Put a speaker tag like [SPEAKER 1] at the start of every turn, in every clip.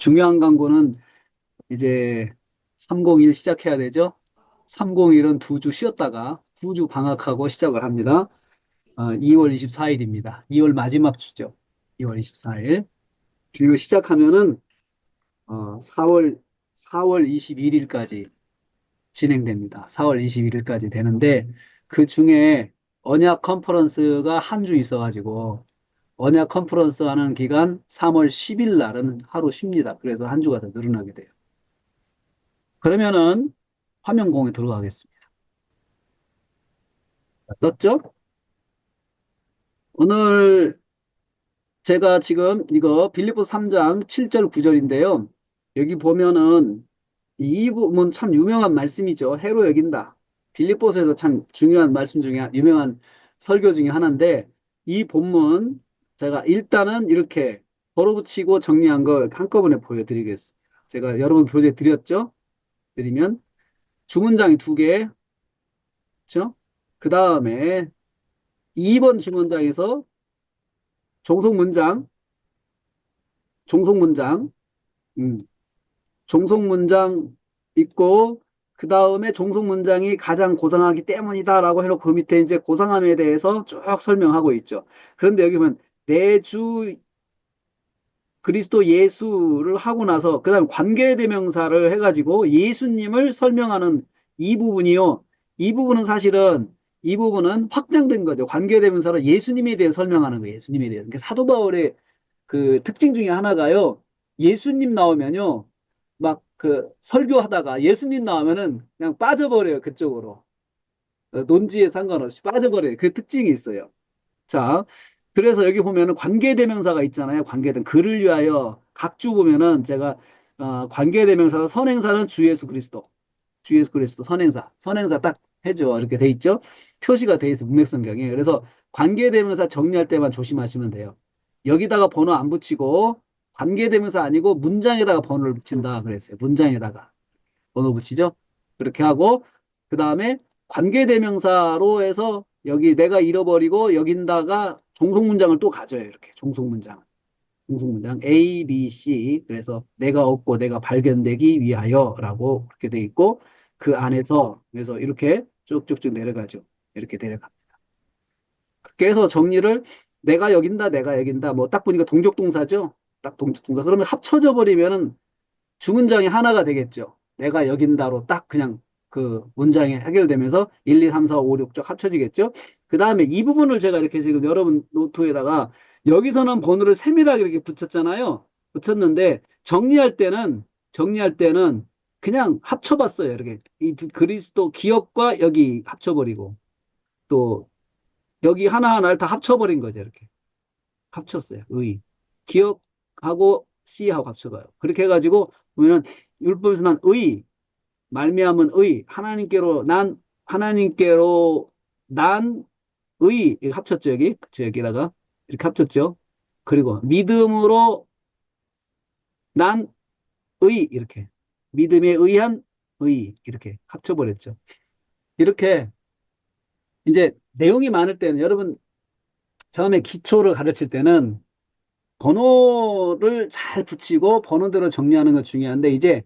[SPEAKER 1] 중요한 광고는 이제 301 시작해야 되죠. 301은 2주 쉬었다가 9주 방학하고 시작을 합니다. 2월 24일입니다. 2월 마지막 주죠. 2월 24일. 그리고 시작하면은 4월 21일까지 진행됩니다. 4월 21일까지 되는데 그 중에 언약 컨퍼런스가 한 주 있어가지고 언약 컨퍼런스 하는 기간 3월 10일 날은 하루 쉽니다. 그래서 한 주가 더 늘어나게 돼요. 그러면은 화면 공유 들어가겠습니다. 떴죠? 오늘 제가 지금 이거 빌립보 3장 7절 9절인데요. 여기 보면은 이 부분 참 유명한 말씀이죠. 해로 여긴다. 빌립보서에서 참 중요한 말씀 중에 유명한 설교 중에 하나인데 이 본문 제가 일단은 이렇게 덧붙이고 정리한 걸 한꺼번에 보여드리겠습니다. 제가 여러분 교재 드렸죠? 드리면 주문장이 두 개, 그렇죠? 그 다음에 2번 주문장에서 종속문장, 종속문장, 음, 종속문장 있고, 그 다음에 종속문장이 가장 고상하기 때문이다라고 해놓고 그 밑에 이제 고상함에 대해서 쭉 설명하고 있죠. 그런데 여기 보면 내주 그리스도 예수를 하고 나서 그 다음 관계대명사를 해가지고 예수님을 설명하는 이 부분이요. 이 부분은 사실은 이 부분은 확장된 거죠. 관계대명사로 예수님에 대해 설명하는 거예요. 예수님에 대해서. 그러니까 사도 바울의 그 특징 중에 하나가요. 예수님 나오면요. 막 그 설교하다가 예수님 나오면은 그냥 빠져버려요. 그쪽으로. 논지에 상관없이 빠져버려요. 그 특징이 있어요. 자, 그래서 여기 보면은 관계대명사가 있잖아요. 관계된 그를 위하여 각주 보면은 제가 관계대명사 선행사는 주 예수 그리스도, 주 예수 그리스도 선행사 딱 해줘 이렇게 돼 있죠. 표시가 돼 있어 문맥성경에. 그래서 관계대명사 정리할 때만 조심하시면 돼요. 여기다가 번호 안 붙이고 관계대명사 아니고 문장에다가 번호를 붙인다 그랬어요. 문장에다가 번호 붙이죠. 그렇게 하고 그 다음에 관계대명사로 해서 여기 내가 잃어버리고 여긴다가 종속문장을 또 가져요. 이렇게 종속문장 A, B, C 그래서 내가 얻고 내가 발견되기 위하여라고 그렇게 돼 있고 그 안에서 그래서 이렇게 쭉쭉쭉 내려가죠. 이렇게 내려갑니다. 그렇게 해서 정리를 내가 여긴다 뭐 딱 보니까 동적동사죠. 딱 동적동사 그러면 합쳐져 버리면은 주문장이 하나가 되겠죠. 내가 여긴다로 딱 그냥 그 문장이 해결되면서 1, 2, 3, 4, 5, 6쪽 합쳐지겠죠. 그 다음에 이 부분을 제가 이렇게 지금 여러분 노트에다가 여기서는 번호를 세밀하게 이렇게 붙였잖아요. 붙였는데 정리할 때는 그냥 합쳐봤어요. 이렇게 이 그리스도 기억과 여기 합쳐버리고 또 여기 하나하나를 다 합쳐버린 거죠. 이렇게 합쳤어요. 기억하고 C하고 합쳐봐요. 그렇게 해가지고 보면은 율법에서 난 말미암은 하나님께로 난 이렇게 합쳤죠, 여기. 그쵸, 여기다가. 이렇게 합쳤죠. 그리고 믿음으로 난 이렇게. 믿음에 의한 이렇게 합쳐버렸죠. 이렇게 이제 내용이 많을 때는 여러분 처음에 기초를 가르칠 때는 번호를 잘 붙이고 번호대로 정리하는 거 중요한데 이제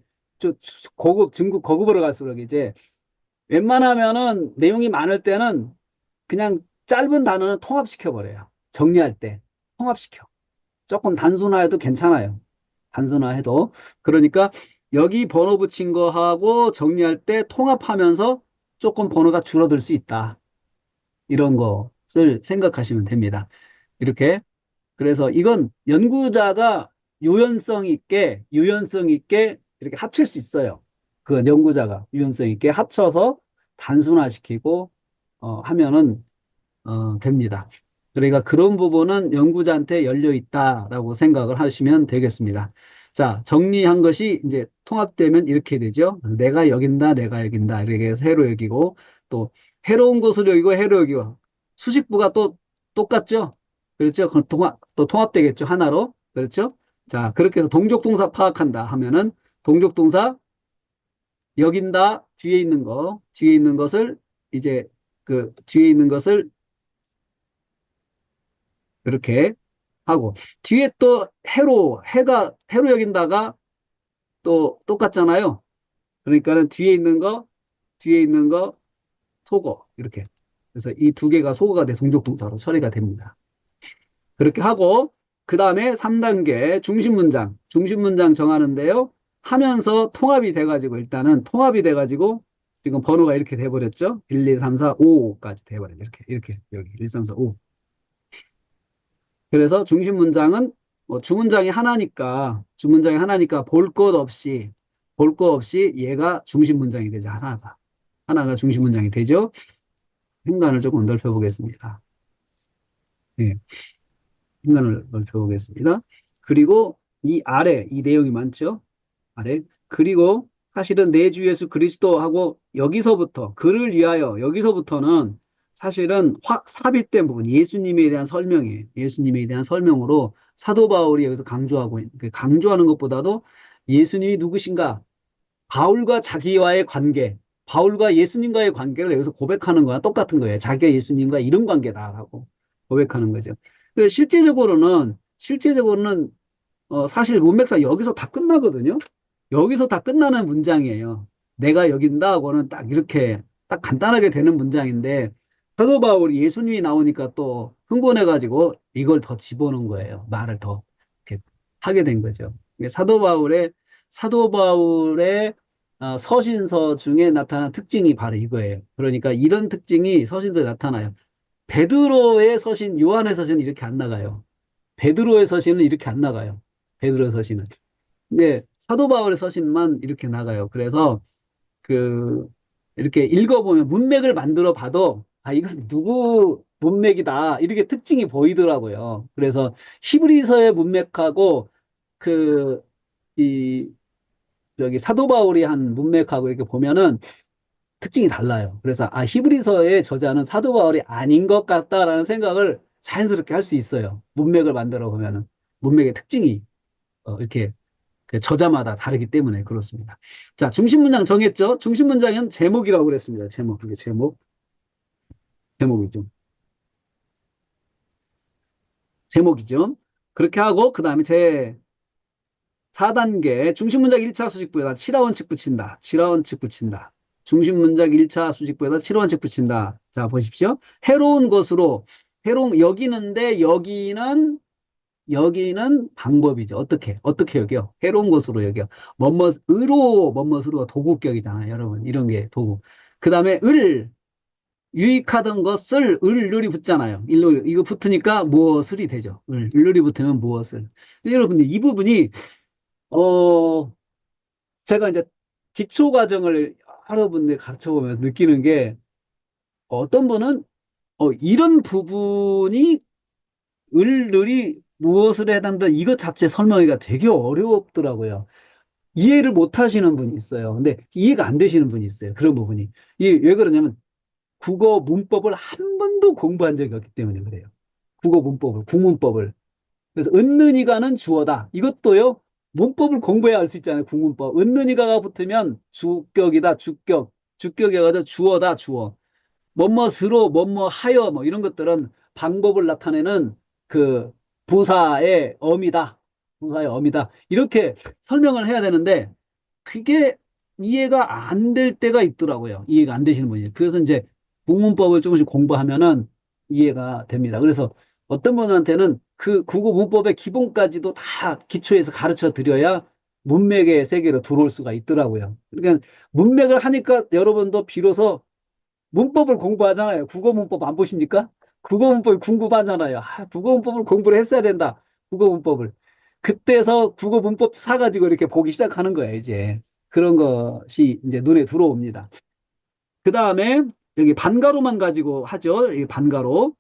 [SPEAKER 1] 고급, 중급, 고급으로 갈수록 이제 웬만하면은 내용이 많을 때는 그냥 짧은 단어는 통합시켜 버려요. 정리할 때 통합시켜. 조금 단순화해도 괜찮아요. 단순화해도. 그러니까 여기 번호 붙인 거하고 정리할 때 통합하면서 조금 번호가 줄어들 수 있다. 이런 것을 생각하시면 됩니다. 이렇게. 그래서 이건 연구자가 유연성 있게 이렇게 합칠 수 있어요. 그 연구자가 유연성 있게 합쳐서 단순화시키고 하면은 됩니다. 그러니까 그런 부분은 연구자한테 열려 있다라고 생각을 하시면 되겠습니다. 자, 정리한 것이 이제 통합되면 이렇게 되죠. 내가 여긴다. 이렇게 해서 해로 여기고, 또, 해로운 것을 여기고, 해로 여기고, 수식부가 또 똑같죠? 그렇죠? 그럼 또 통합되겠죠? 하나로. 그렇죠? 자, 그렇게 해서 동족동사 파악한다 하면은, 동족동사 여긴다, 뒤에 있는 것을, 이제 그 뒤에 있는 것을 이렇게 하고 뒤에 또 해로 여긴다가 또 똑같잖아요. 그러니까는 뒤에 있는 거 속어. 이렇게. 그래서 이 두 개가 속어가 돼 동족동사로 처리가 됩니다. 그렇게 하고, 그 다음에 3단계 중심문장. 중심문장 정하는데요. 하면서 통합이 돼가지고, 일단은 통합이 돼가지고, 지금 번호가 이렇게 돼버렸죠? 1, 2, 3, 4, 5까지 돼버렸네. 이렇게, 여기. 1, 2, 3, 4, 5. 그래서 중심문장은, 주문장이 하나니까 볼 것 없이 얘가 중심문장이 되죠. 하나가 중심문장이 되죠. 행간을 조금 넓혀보겠습니다. 네. 행간을 넓혀보겠습니다. 그리고 이 내용이 많죠? 아래. 그리고 사실은 내 주 예수 그리스도하고 여기서부터, 그를 위하여, 여기서부터는 사실은 삽입된 부분, 예수님에 대한 설명이에요. 예수님에 대한 설명으로 사도 바울이 여기서 강조하는 것보다도 예수님이 누구신가? 바울과 자기와의 관계, 바울과 예수님과의 관계를 여기서 고백하는 거야. 똑같은 거예요. 자기가 예수님과 이런 관계다라고 고백하는 거죠. 그래서 실제적으로는 사실 문맥상 여기서 다 끝나거든요. 여기서 다 끝나는 문장이에요. 내가 여긴다 하고는 딱 이렇게 딱 간단하게 되는 문장인데 사도 바울이 예수님이 나오니까 또 흥분해가지고 이걸 더 집어넣은 거예요. 말을 더 이렇게 하게 된 거죠. 이게 사도 바울의 서신서 중에 나타난 특징이 바로 이거예요. 그러니까 이런 특징이 서신서에 나타나요. 베드로의 서신, 요한의 서신은 이렇게 안 나가요. 베드로의 서신은 이렇게 안 나가요. 베드로의 서신은. 근데 사도 바울의 서신만 이렇게 나가요. 그래서 그 이렇게 읽어보면 문맥을 만들어 봐도 이건 누구 문맥이다 이렇게 특징이 보이더라고요. 그래서 히브리서의 문맥하고 그 이 저기 사도 바울이 한 문맥하고 이렇게 보면은 특징이 달라요. 그래서 히브리서의 저자는 사도 바울이 아닌 것 같다라는 생각을 자연스럽게 할 수 있어요. 문맥을 만들어 보면은 문맥의 특징이 이렇게 그 저자마다 다르기 때문에 그렇습니다. 자, 중심 문장 정했죠? 중심 문장은 제목이라고 그랬습니다. 제목. 이게 제목이죠. 제목이죠. 그렇게 하고 그다음에 제 4단계 중심 문장 1차 수직부에다 7하원칙 붙인다. 7하원칙 붙인다. 중심 문장 1차 수직부에다 7하원칙 붙인다. 자, 보십시오. 해로운 것으로 여기는데 여기는 방법이죠. 어떻게 여겨? 해로운 것으로 여겨. 뭐뭇으로 도구격이잖아요. 여러분. 이런 게 도구. 그 다음에 유익하던 것을 을룰이 붙잖아요. 이거 붙으니까 무엇을이 되죠. 을룰이 붙으면 무엇을. 근데 여러분들 이 부분이, 어, 제가 이제 기초 과정을 여러분들 가르쳐 보면서 느끼는 게 어떤 분은 이런 부분이 을을이 무엇을 해당한다 이것 자체 설명하기가 되게 어렵더라고요. 이해를 못 하시는 분이 있어요. 근데 이해가 안 되시는 분이 있어요. 그런 부분이. 이게 왜 그러냐면 국어 문법을 한 번도 공부한 적이 없기 때문에 그래요. 국어 문법을, 국문법을. 그래서 은는이가는 주어다. 이것도요. 문법을 공부해야 알 수 있잖아요. 국문법. 은는이가가 붙으면 주격이다. 주격. 주격이어가지고 주어다. 주어. 뭐뭐으로 뭐뭐하여 뭐 이런 것들은 방법을 나타내는 그 부사의 어미다. 부사의 어미다. 이렇게 설명을 해야 되는데 그게 이해가 안 될 때가 있더라고요. 이해가 안 되시는 분이. 그래서 이제 국문법을 조금씩 공부하면은 이해가 됩니다. 그래서 어떤 분한테는 그 국어 문법의 기본까지도 다 기초에서 가르쳐 드려야 문맥의 세계로 들어올 수가 있더라고요. 그러니까 문맥을 하니까 여러분도 비로소 문법을 공부하잖아요. 국어 문법 안 보십니까? 국어 문법이 궁금하잖아요. 국어 문법을 공부를 했어야 된다. 국어 문법을. 그때서 국어 문법 사가지고 이렇게 보기 시작하는 거예요, 이제. 그런 것이 이제 눈에 들어옵니다. 그 다음에 여기 반가로만 가지고 하죠. 이 반가로.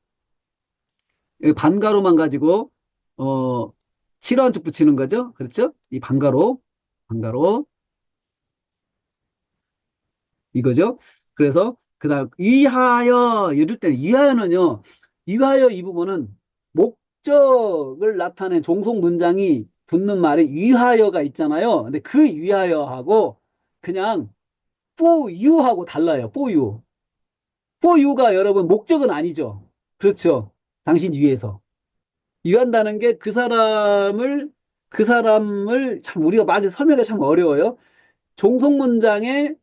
[SPEAKER 1] 이 반가로만 가지고, 어, 칠화원칙 붙이는 거죠. 그렇죠? 이 반가로. 이거죠. 그래서 그다음 위하여 이럴 때는 위하여 이 부분은 목적을 나타낸 종속 문장이 붙는 말이 위하여가 있잖아요. 근데 그 위하여하고 그냥 for you하고 달라요. for you. for you가 여러분 목적은 아니죠. 그렇죠. 당신 위해서. 위한다는 게 그 사람을 참 우리가 많이 설명하기 참 어려워요. 종속문장에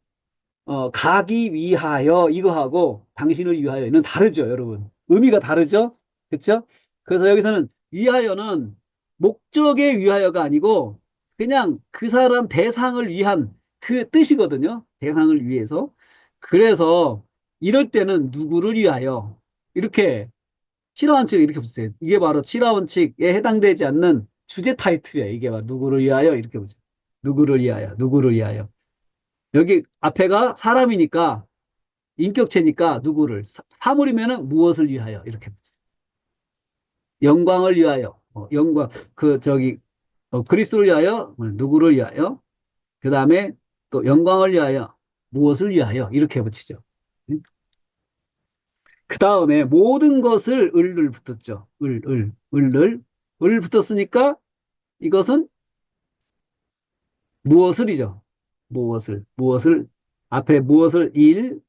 [SPEAKER 1] 가기 위하여 이거하고 당신을 위하여는 다르죠, 여러분. 의미가 다르죠? 그렇죠? 그래서 여기서는 위하여는 목적에 위하여가 아니고 그냥 그 사람 대상을 위한 그 뜻이거든요. 대상을 위해서. 그래서 이럴 때는 누구를 위하여 이렇게 칠화원칙 이렇게 붙여요. 이게 바로 칠화원칙에 해당되지 않는 주제 타이틀이에요. 이게 바로 누구를 위하여 이렇게 붙여요. 누구를 위하여, 누구를 위하여. 여기 앞에가 사람이니까 인격체니까 누구를 사물이면은 무엇을 위하여 이렇게 영광을 위하여 영광 그 저기 그리스도를 위하여 누구를 위하여 그 다음에 또 영광을 위하여 무엇을 위하여 이렇게 붙이죠. 그 다음에 모든 것을 을을 붙었죠. 을을 붙었으니까 이것은 무엇을이죠. 무엇을 앞에 무엇을 일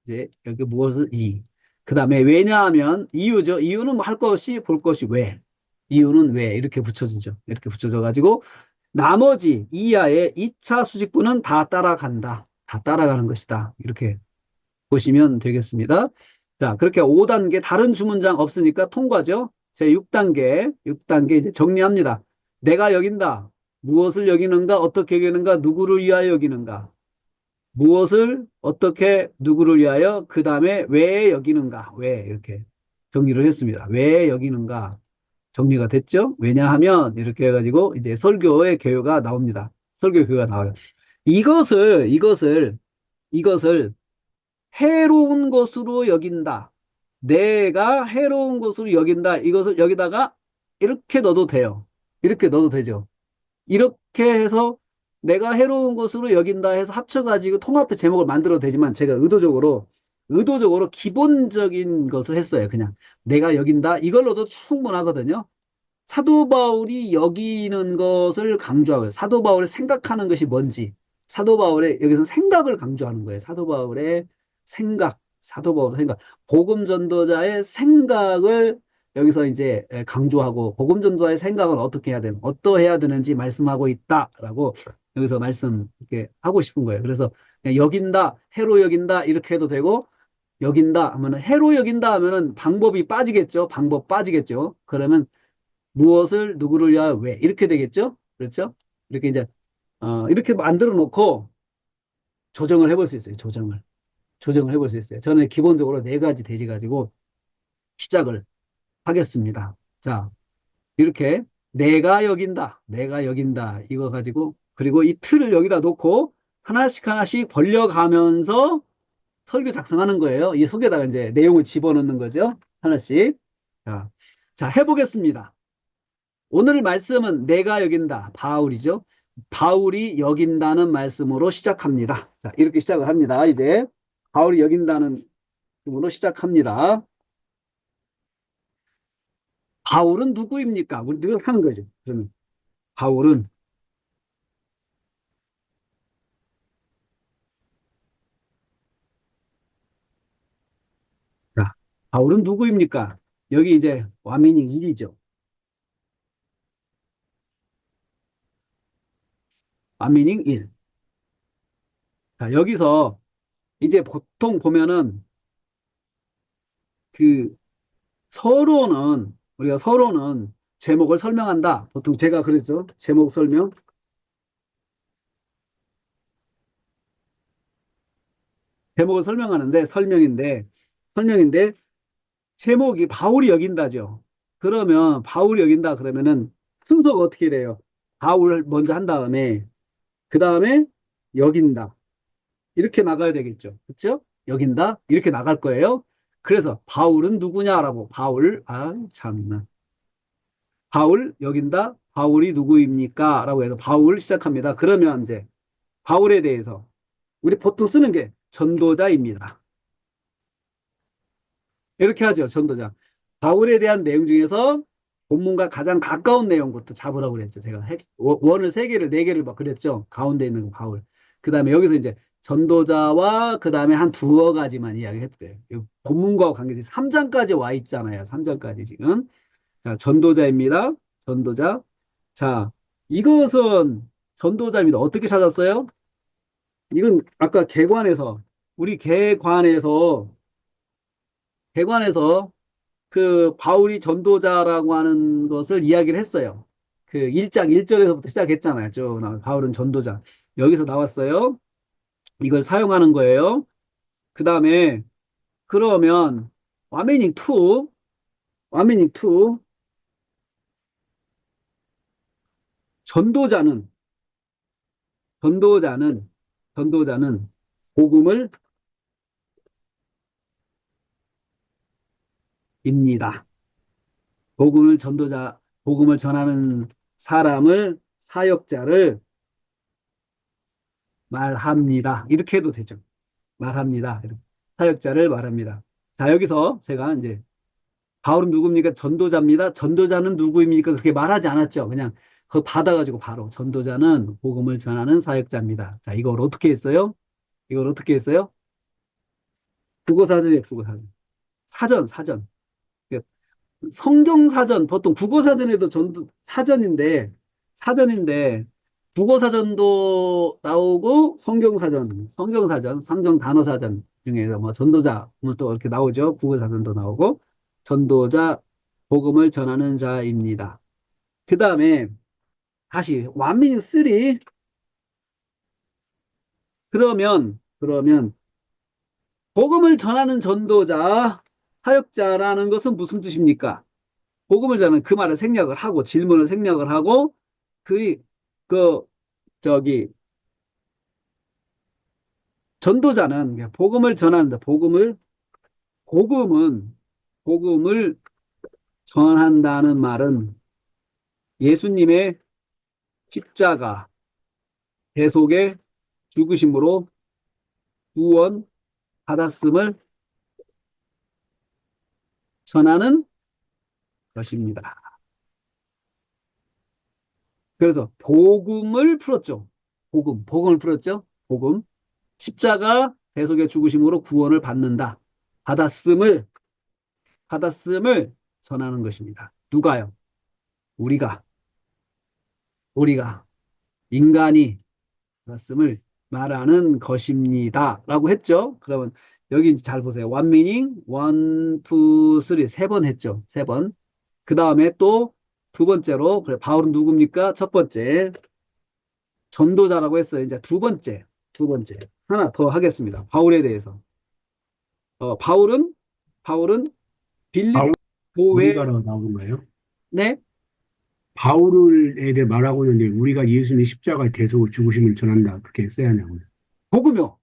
[SPEAKER 1] 이제 여기 무엇을 이. 그 다음에 왜냐하면 이유죠. 이유는 뭐 할 것이 볼 것이 왜. 이유는 왜 이렇게 붙여주죠. 이렇게 붙여져 가지고 나머지 이하의 2차 수직부는 다 따라간다. 다 따라가는 것이다. 이렇게 보시면 되겠습니다. 자, 그렇게 5단계 다른 주문장 없으니까 통과죠. 제 6단계 이제 정리합니다. 내가 여긴다. 무엇을 여기는가, 어떻게 여기는가, 누구를 위하여 여기는가. 무엇을 어떻게 누구를 위하여 그 다음에 왜 여기는가 왜 이렇게 정리를 했습니다. 왜 여기는가 정리가 됐죠? 왜냐하면 이렇게 해가지고 이제 설교의 개요가 나옵니다. 설교 개요가 나와요. 이것을 해로운 것으로 여긴다. 내가 해로운 것으로 여긴다. 이것을 여기다가 이렇게 넣어도 돼요. 이렇게 넣어도 되죠. 이렇게 해서 내가 해로운 것으로 여긴다 해서 합쳐가지고 통합의 제목을 만들어도 되지만 제가 의도적으로 기본적인 것을 했어요. 그냥 내가 여긴다. 이걸로도 충분하거든요. 사도 바울이 여기는 것을 강조하고요. 사도 바울이 생각하는 것이 뭔지. 사도 바울의 여기서 생각을 강조하는 거예요. 사도 바울의 생각. 복음 전도자의 생각을 여기서 이제 강조하고 복음 전도자의 생각을 어떻게 해야 되는, 어떠해야 되는지 말씀하고 있다라고 여기서 말씀 이렇게 하고 싶은 거예요. 그래서 그냥 여긴다, 해로 여긴다 이렇게 해도 되고 여긴다 하면은 해로 여긴다 하면은 방법이 빠지겠죠. 방법 빠지겠죠. 그러면 무엇을 누구를 위하여 왜 이렇게 되겠죠? 그렇죠? 이렇게 이제 이렇게 만들어 놓고 조정을 해볼 수 있어요. 조정을 해볼 수 있어요. 저는 기본적으로 네 가지 대지 가지고 시작을 하겠습니다. 자, 이렇게 내가 여긴다 이거 가지고 그리고 이 틀을 여기다 놓고 하나씩 하나씩 벌려가면서 설교 작성하는 거예요. 이 속에다가 이제 내용을 집어넣는 거죠. 하나씩. 자, 자 해보겠습니다. 오늘 말씀은 내가 여긴다. 바울이죠. 바울이 여긴다는 말씀으로 시작합니다. 자, 이렇게 시작을 합니다. 이제 바울이 여긴다는 말씀으로 시작합니다. 바울은 누구입니까? 우리 늘 하는 거죠. 그러면 바울은 자, 바울은 누구입니까? 여기 이제 와미닝 1이죠. 와미닝 1. 자, 여기서 이제 보통 보면은 그 우리가 서로는 제목을 설명한다. 보통 제가 그랬죠. 제목 설명. 제목을 설명하는데 설명인데 제목이 바울이 여긴다죠. 그러면 바울이 여긴다 그러면은 순서가 어떻게 돼요? 바울 먼저 한 다음에 그 다음에 여긴다. 이렇게 나가야 되겠죠. 그렇죠? 여긴다. 이렇게 나갈 거예요. 그래서 바울은 누구냐라고 참나. 바울 여긴다. 바울이 누구입니까? 라고 해서 바울 시작합니다. 그러면 이제 바울에 대해서 우리 보통 쓰는 게 전도자입니다. 이렇게 하죠. 전도자. 바울에 대한 내용 중에서 본문과 가장 가까운 내용부터 잡으라고 그랬죠. 제가 원을 세 개를 네 개를 막 그랬죠. 가운데 있는 거 바울. 그 다음에 여기서 이제 전도자와 그 다음에 한 두어 가지만 이야기해도 돼요. 본문과 관계해서 3장까지 와 있잖아요. 3장까지 지금. 자, 전도자입니다. 전도자. 자, 이것은 전도자입니다. 어떻게 찾았어요? 이건 아까 우리 개관에서 그 바울이 전도자라고 하는 것을 이야기를 했어요. 그 1장 1절에서부터 시작했잖아요. 바울은 전도자. 여기서 나왔어요. 이걸 사용하는 거예요. 그 다음에 그러면 와메닝 2, 와메닝 2 전도자는 전도자는 전도자는 복음을 입니다. 복음을 전하는 사람을 사역자를 말합니다. 이렇게 해도 되죠. 말합니다. 사역자를 말합니다. 자, 여기서 제가 이제 바울은 누굽니까? 전도자입니다. 전도자는 누구입니까? 그렇게 말하지 않았죠. 그냥 그거 받아가지고 바로 전도자는 복음을 전하는 사역자입니다. 자, 이걸 어떻게 했어요? 이걸 어떻게 했어요? 국어사전이에요, 국어사전. 사전. 성경사전, 보통 국어사전에도 사전인데, 국어사전도 나오고, 성경 단어사전 중에서 뭐 전도자, 뭐 또 이렇게 나오죠. 국어사전도 나오고, 전도자, 복음을 전하는 자입니다. 그 다음에, 다시, 완민이 3, 그러면, 복음을 전하는 전도자, 사역자라는 것은 무슨 뜻입니까? 복음을 전하는 그 말을 생략을 하고 질문을 생략을 하고 그, 그 저기 전도자는 복음을 전하는데 복음은 복음을 전한다는 말은 예수님의 십자가 대속의 죽으심으로 구원 받았음을 전하는 것입니다. 그래서 복음을 풀었죠. 복음을 풀었죠. 복음. 십자가 대속의 죽으심으로 구원을 받았음을 받았음을 전하는 것입니다. 누가요? 우리가 우리가 인간이 받았음을 말하는 것입니다. 라고 했죠. 그러면 여기 잘 보세요. one meaning, one, two, three 세 번 했죠. 세 번. 그 다음에 또 두 번째로 그래 바울은 누굽니까? 첫 번째 전도자라고 했어요. 이제 두 번째 하나 더 하겠습니다. 바울에 대해서. 바울은 빌립
[SPEAKER 2] 바울
[SPEAKER 1] 교회
[SPEAKER 2] 우리가로 나오는 거예요?
[SPEAKER 1] 네
[SPEAKER 2] 바울에 대해 말하고 있는데 우리가 예수님의 십자가 대속을 죽으심을 전한다 그렇게 써야 하냐고요.
[SPEAKER 1] 복음요.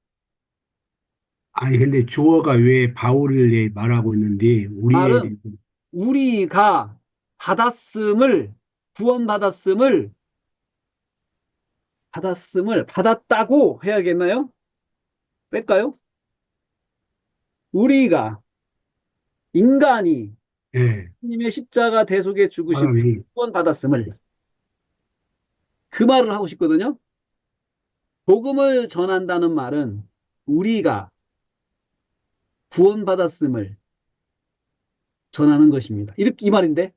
[SPEAKER 2] 아니 근데 주어가 왜 바울을 대해 말하고 있는데 우리에
[SPEAKER 1] 말은
[SPEAKER 2] 대해
[SPEAKER 1] 우리가 받았음을 구원받았음을 받았다고 해야겠나요? 뺄까요? 우리가 인간이
[SPEAKER 2] 예,
[SPEAKER 1] 주님의 십자가 대속에 죽으심
[SPEAKER 2] 사람이
[SPEAKER 1] 구원받았음을 그 말을 하고 싶거든요. 복음을 전한다는 말은 우리가 구원받았음을 전하는 것입니다. 이렇게 이 말인데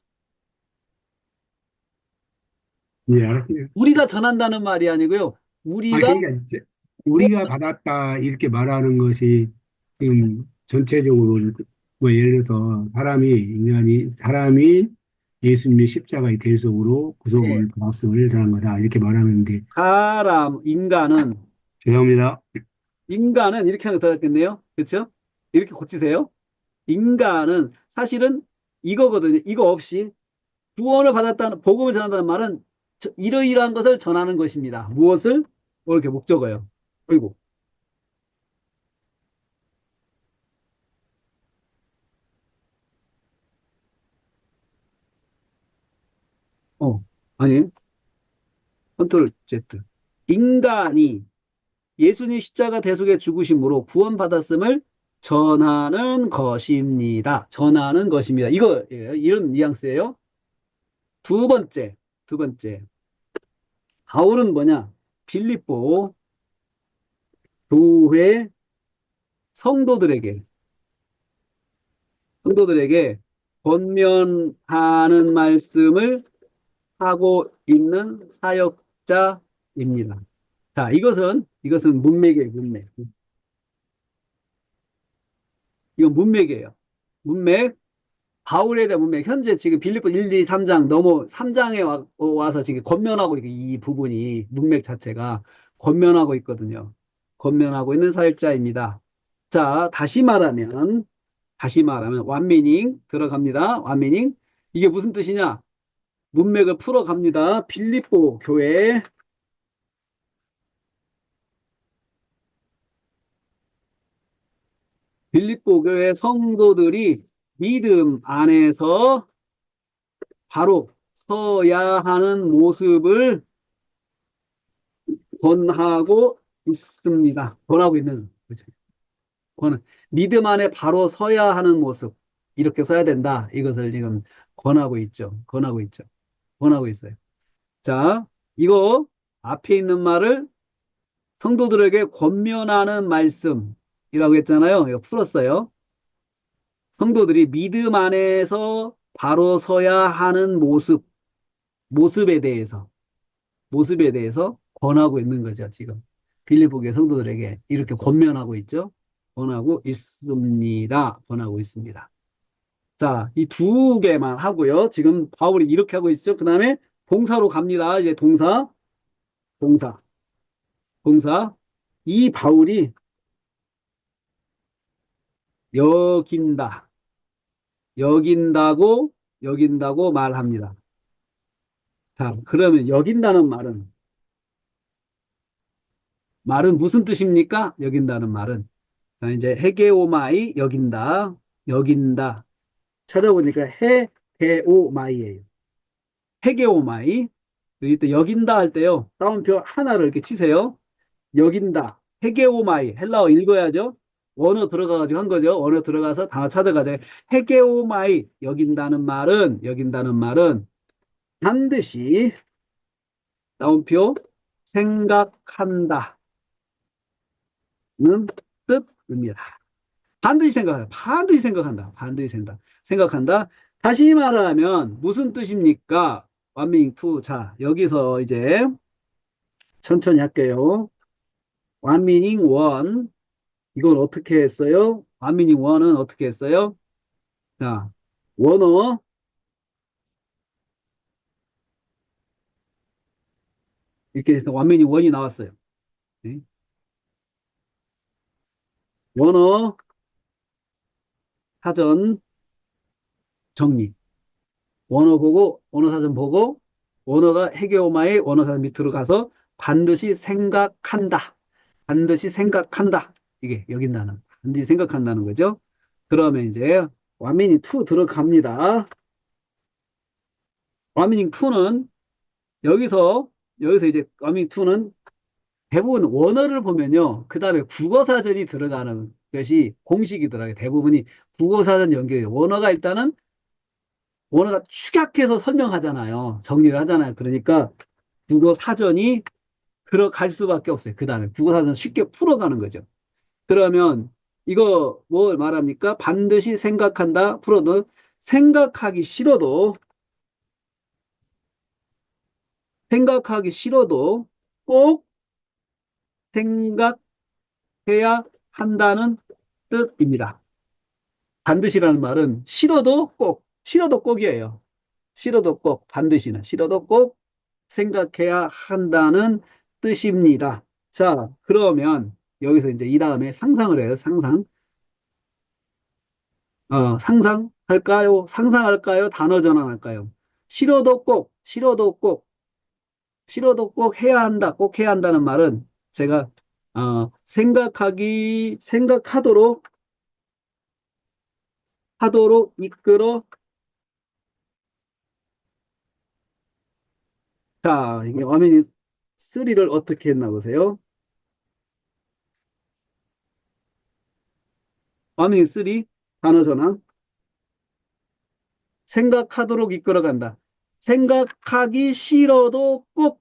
[SPEAKER 2] 예, 알았어요.
[SPEAKER 1] 우리가 전한다는 말이 아니고요.
[SPEAKER 2] 아
[SPEAKER 1] 우리가
[SPEAKER 2] 그러니까 이제
[SPEAKER 1] 구원
[SPEAKER 2] 우리가 받았다 이렇게 말하는 것이 지금 전체적으로 뭐 예를 들어서 사람이 예수님의 십자가의 대속으로
[SPEAKER 1] 예,
[SPEAKER 2] 구속을 받았음을 전한 거다 이렇게 말하는데
[SPEAKER 1] 인간은
[SPEAKER 2] 죄송합니다.
[SPEAKER 1] 이렇게 하는 게 더 낫겠네요. 그렇죠? 이렇게 고치세요. 인간은 사실은 이거거든요. 이거 없이 복음을 전한다는 말은 이러이러한 것을 전하는 것입니다. 무엇을? 뭐 이렇게 목적어요. 그리고 어 아니 컨트롤 Z 인간이 예수님 십자가 대속의 죽으심으로 구원받았음을 전하는 것입니다. 전하는 것입니다. 이거예요. 이런 뉘앙스예요. 두 번째, 두 번째. 바울은 뭐냐? 빌립보 교회 성도들에게 성도들에게 권면하는 말씀을 하고 있는 사역자입니다. 자, 이것은 문맥이에요, 문맥. 이건 문맥이에요. 문맥. 바울에 대한 문맥. 현재 지금 빌립보 1, 2, 3장 넘어 3장에 와서 지금 권면하고 이 부분이 문맥 자체가 권면하고 있거든요. 권면하고 있는 사역자입니다. 자, 다시 말하면 완미닝 들어갑니다. 완미닝. 이게 무슨 뜻이냐? 문맥을 풀어갑니다. 빌립보 교회 성도들이 믿음 안에서 바로 서야 하는 모습을 권하고 있습니다. 권하고 있는 거죠. 믿음 안에 바로 서야 하는 모습. 이렇게 서야 된다. 이것을 지금 권하고 있죠. 권하고 있죠. 권하고 있어요. 자, 이거 앞에 있는 말을 성도들에게 권면하는 말씀이라고 했잖아요. 이거 풀었어요. 성도들이 믿음 안에서 바로 서야 하는 모습에 대해서, 모습에 대해서 권하고 있는 거죠, 지금. 빌립보 교회 성도들에게 이렇게 권면하고 있죠. 권하고 있습니다. 권하고 있습니다. 자, 이 두 개만 하고요. 지금 바울이 이렇게 하고 있죠. 그 다음에 동사로 갑니다. 이제 동사, 동사. 이 바울이 여긴다, 여긴다고 말합니다. 자, 그러면 여긴다는 말은 무슨 뜻입니까? 여긴다는 말은. 자, 이제 헤게오마이 여긴다. 찾아보니까 헤게오마이예요. 헤게오마이. 이때 여긴다 할 때요. 따옴표 하나를 이렇게 치세요. 여긴다. 헤게오마이. 헬라어 읽어야죠. 원어 들어가가지고 한 거죠. 원어 들어가서 단어 찾아가죠. 헤게오마이. 여긴다는 말은 반드시 따옴표 생각한다는 뜻입니다. 반드시 생각한다. 다시 말하면 무슨 뜻입니까? 완밍 투. 자, 여기서 이제 천천히 할게요. 완미닝 원. 이건 어떻게 했어요? 완미닝 원은 어떻게 했어요? 자, 원어. 이렇게 해서 완미닝 원이 나왔어요. 네. 원어 사전 정리. 원어 사전 보고, 원어가 해계오마의 원어 사전 밑으로 가서 반드시 생각한다. 이게 여긴다는, 반드시 생각한다는 거죠. 그러면 이제 완미닝 2 들어갑니다. 완미닝 2는 여기서 이제 완미닝 2는 대부분 원어를 보면요. 그 다음에 국어사전이 들어가는 것이 공식이더라고요. 대부분이 국어사전 연결해요. 원어가 축약해서 설명하잖아요. 정리를 하잖아요. 그러니까 국어사전이 들어갈 수밖에 없어요. 그 다음에 국어사전 쉽게 풀어가는 거죠. 그러면 이거 뭘 말합니까? 반드시 생각한다. 풀어도 생각하기 싫어도 꼭 생각해야 한다는 뜻입니다. 반드시라는 말은 싫어도 꼭이에요. 싫어도 꼭 생각해야 한다는 뜻입니다. 자, 그러면 여기서 이제 이 다음에 상상을 해요. 상상할까요? 상상할까요? 단어 전환할까요? 싫어도 꼭 해야 한다. 꼭 해야 한다는 말은 제가 하도록 이끌어. 자, 이게 어민이 3를 어떻게 했나 보세요. 어민이 3 단어 전환. 생각하도록 이끌어간다. 생각하기 싫어도 꼭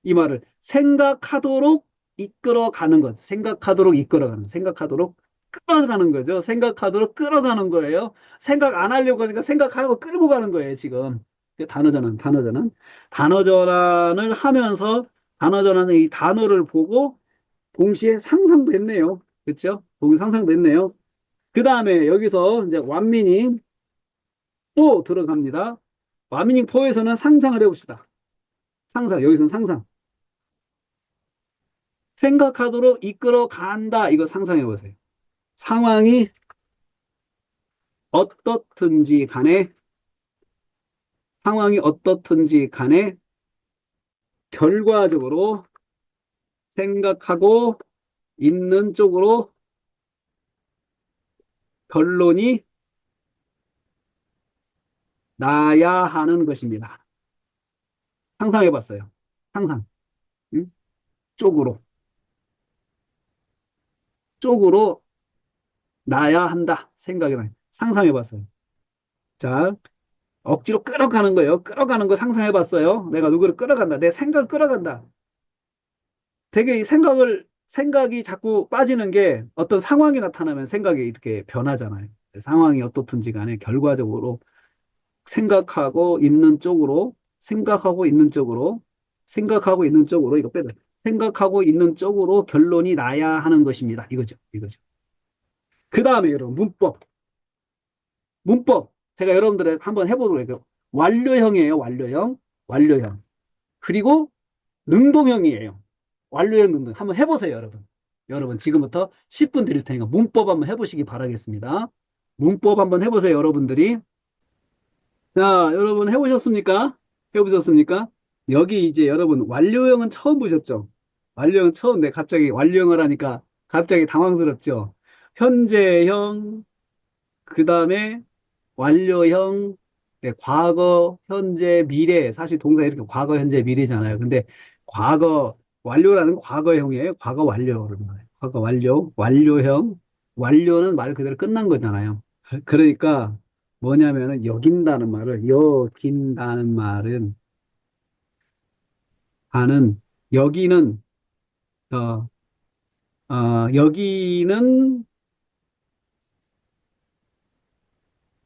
[SPEAKER 1] 이 말을 생각하도록 이끌어가는 것. 생각하도록 이끌어가는. 생각하도록. 끌어가는 거죠. 생각하도록 끌어가는 거예요. 생각 안 하려고 하니까 생각하라고 끌고 가는 거예요, 지금. 단어 전환을 하면서 단어 전환의 이 단어를 보고 동시에 상상도 했네요. 그렇죠? 동시에 상상도 했네요. 그 다음에 여기서 이제 완미닝 4 들어갑니다. 완미닝 4에서는 상상을 해봅시다. 상상, 여기서는 상상. 생각하도록 이끌어 간다. 이거 상상해 보세요. 상황이 어떻든지 간에, 상황이 어떻든지 간에 결과적으로 생각하고 있는 쪽으로 결론이 나야 하는 것입니다. 상상해 봤어요. 상상. 응? 쪽으로. 쪽으로 나야 한다. 생각이 나요. 상상해 봤어요. 자, 억지로 끌어가는 거예요. 끌어가는 거 상상해 봤어요. 내가 누구를 끌어간다. 내 생각을 끌어간다. 되게 이 생각이 자꾸 빠지는 게 어떤 상황이 나타나면 생각이 이렇게 변하잖아요. 상황이 어떻든지 간에 결과적으로 생각하고 있는 쪽으로, 생각하고 있는 쪽으로, 생각하고 있는 쪽으로, 이거 빼다. 생각하고 있는 쪽으로 결론이 나야 하는 것입니다. 이거죠. 이거죠. 그 다음에 여러분, 문법. 문법. 제가 여러분들에 한번 해보도록 할게요. 완료형이에요. 완료형. 완료형. 그리고 능동형이에요. 완료형 능동. 한번 해보세요, 여러분. 여러분, 지금부터 10분 드릴 테니까 문법 한번 해보시기 바라겠습니다. 문법 한번 해보세요, 여러분들이. 자, 여러분 해보셨습니까? 해보셨습니까? 여기 이제 여러분 완료형은 처음 보셨죠? 완료형 처음, 네, 갑자기 완료형을 하니까 갑자기 당황스럽죠? 현재형, 그 다음에 완료형, 네, 과거, 현재, 미래. 사실 동사 이렇게 과거, 현재, 미래잖아요. 근데 과거, 완료라는 과거형이에요. 과거 완료를 말해요. 과거 완료, 완료형. 완료는 말 그대로 끝난 거잖아요. 그러니까 뭐냐면은 여긴다는 말은 하는 여기는 어, 여기는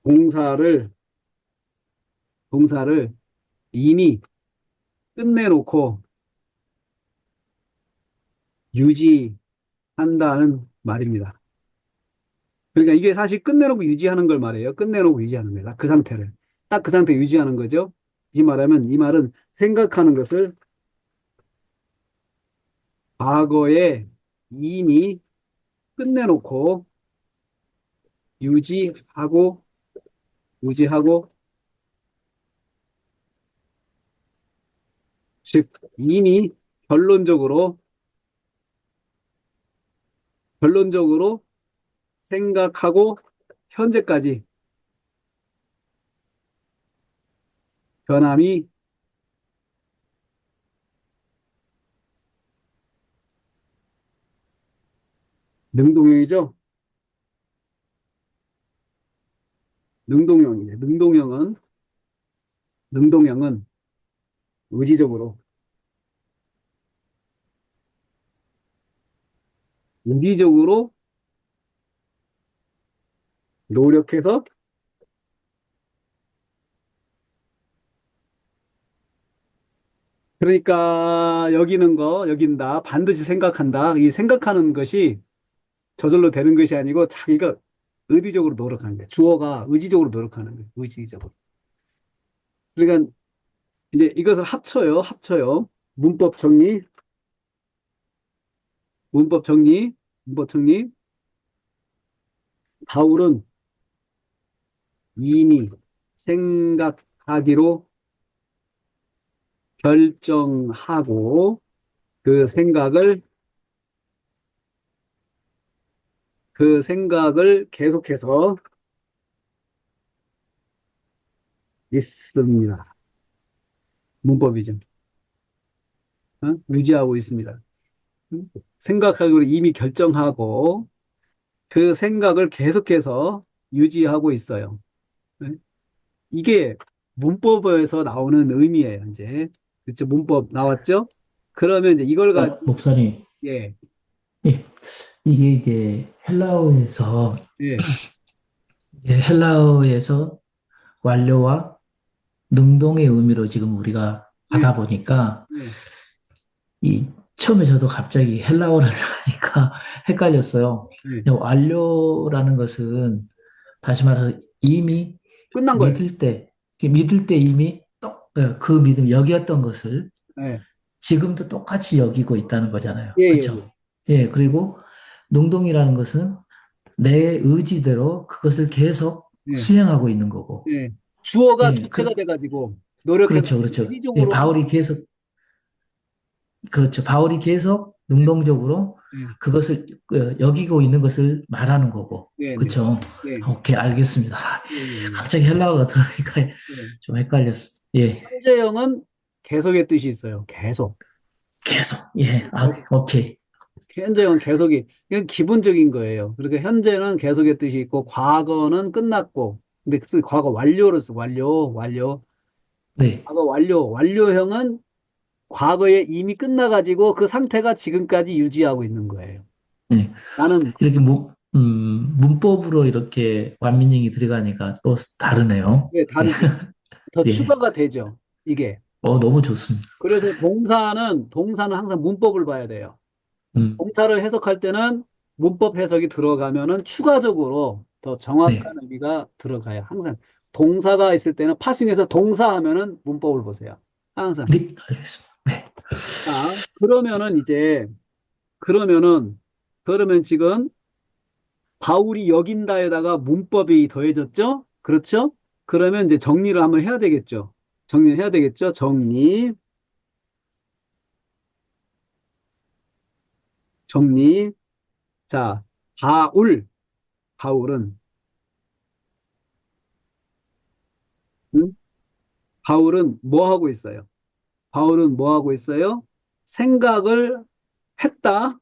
[SPEAKER 1] 동사를 동사를 이미 끝내놓고 유지한다는 말입니다. 그러니까 이게 사실 끝내놓고 유지하는 걸 말해요. 끝내놓고 유지하는 거예요. 그 상태를. 딱 그 상태 유지하는 거죠. 이 말은 생각하는 것을 과거에 이미 끝내놓고 유지하고, 유지하고, 즉, 이미 결론적으로, 결론적으로 생각하고, 현재까지 변함이 능동형이죠. 능동형이네. 능동형은 의지적으로, 의지적으로 노력해서 그러니까 여기는 거, 여긴다. 반드시 생각한다. 이 생각하는 것이 저절로 되는 것이 아니고 자기가 의지적으로 노력하는 거예요. 주어가 의지적으로 노력하는 거예요. 의지적으로. 그러니까 이제 이것을 합쳐요. 문법 정리, 문법 정리, 문법 정리. 바울은 이미 생각하기로 결정하고 그 생각을, 그 생각을 계속해서 있습니다. 문법이죠. 유지하고 있습니다. 생각하기로 이미 결정하고 그 생각을 계속해서 유지하고 있어요. 네? 이게 문법에서 나오는 의미예요, 이제. 그쵸? 문법 나왔죠? 그러면 이제 이걸 가지고,
[SPEAKER 3] 목사님,
[SPEAKER 1] 예,
[SPEAKER 3] 예. 이게 이제
[SPEAKER 1] 예,
[SPEAKER 3] 헬라어에서 완료와 능동의 의미로 지금 우리가
[SPEAKER 1] 예,
[SPEAKER 3] 하다 보니까
[SPEAKER 1] 예,
[SPEAKER 3] 이 처음에 저도 갑자기 헬라어를 하니까 헷갈렸어요.
[SPEAKER 1] 예.
[SPEAKER 3] 근데 완료라는 것은 다시 말해서 이미
[SPEAKER 1] 끝난 거예요.
[SPEAKER 3] 믿을 때 이미 그 믿음, 여기었던 것을
[SPEAKER 1] 예,
[SPEAKER 3] 지금도 똑같이 여기고 있다는 거잖아요.
[SPEAKER 1] 예, 예,
[SPEAKER 3] 그렇죠? 예, 그리고 능동이라는 것은 내 의지대로 그것을 계속
[SPEAKER 1] 예,
[SPEAKER 3] 수행하고 있는 거고.
[SPEAKER 1] 예. 주어가
[SPEAKER 3] 예,
[SPEAKER 1] 주체가 돼가지고 노력해서
[SPEAKER 3] 그렇죠, 그렇죠. 예,
[SPEAKER 1] 인위적으로 하는.
[SPEAKER 3] 그렇죠. 바울이 계속 능동적으로
[SPEAKER 1] 예,
[SPEAKER 3] 그것을 여기고 있는 것을 말하는 거고.
[SPEAKER 1] 네, 네,
[SPEAKER 3] 그렇죠.
[SPEAKER 1] 네,
[SPEAKER 3] 오케이, 알겠습니다.
[SPEAKER 1] 예, 예,
[SPEAKER 3] 갑자기 헬라어가 들어오니까
[SPEAKER 1] 예. 예.
[SPEAKER 3] 좀 헷갈렸습니다. 예,
[SPEAKER 1] 현재형은 계속의 뜻이 있어요. 계속.
[SPEAKER 3] 계속. 예,
[SPEAKER 1] 계속.
[SPEAKER 3] 오케이.
[SPEAKER 1] 현재형은 계속이, 이건 기본적인 거예요. 그러니까 현재는 계속의 뜻이 있고, 과거는 끝났고, 근데 그 과거 완료로 써, 완료.
[SPEAKER 3] 네,
[SPEAKER 1] 과거 완료형은 과거에 이미 끝나가지고 그 상태가 지금까지 유지하고 있는 거예요.
[SPEAKER 3] 네.
[SPEAKER 1] 나는,
[SPEAKER 3] 이렇게 문법으로 이렇게 완민형이 들어가니까 또 다르네요.
[SPEAKER 1] 왜 다르죠? 더
[SPEAKER 3] 예,
[SPEAKER 1] 추가가 되죠. 이게.
[SPEAKER 3] 너무 좋습니다.
[SPEAKER 1] 그래서 동사는 항상 문법을 봐야 돼요.
[SPEAKER 3] 음,
[SPEAKER 1] 동사를 해석할 때는 문법 해석이 들어가면은 추가적으로 더
[SPEAKER 3] 네,
[SPEAKER 1] 정확한 의미가 들어가요. 항상 동사가 있을 때는 파싱해서 동사 하면은 문법을 보세요. 항상.
[SPEAKER 3] 네, 알겠습니다. 네,
[SPEAKER 1] 자, 그러면은 이제 그러면은 그러면 지금 바울이 여긴다에다가 문법이 더해졌죠? 그렇죠? 그러면 이제 정리를 한번 해야 되겠죠. 정리를 해야 되겠죠? 정리. 자, 바울은 응? 바울은 뭐 하고 있어요? 바울은 뭐 하고 있어요? 생각을 했다.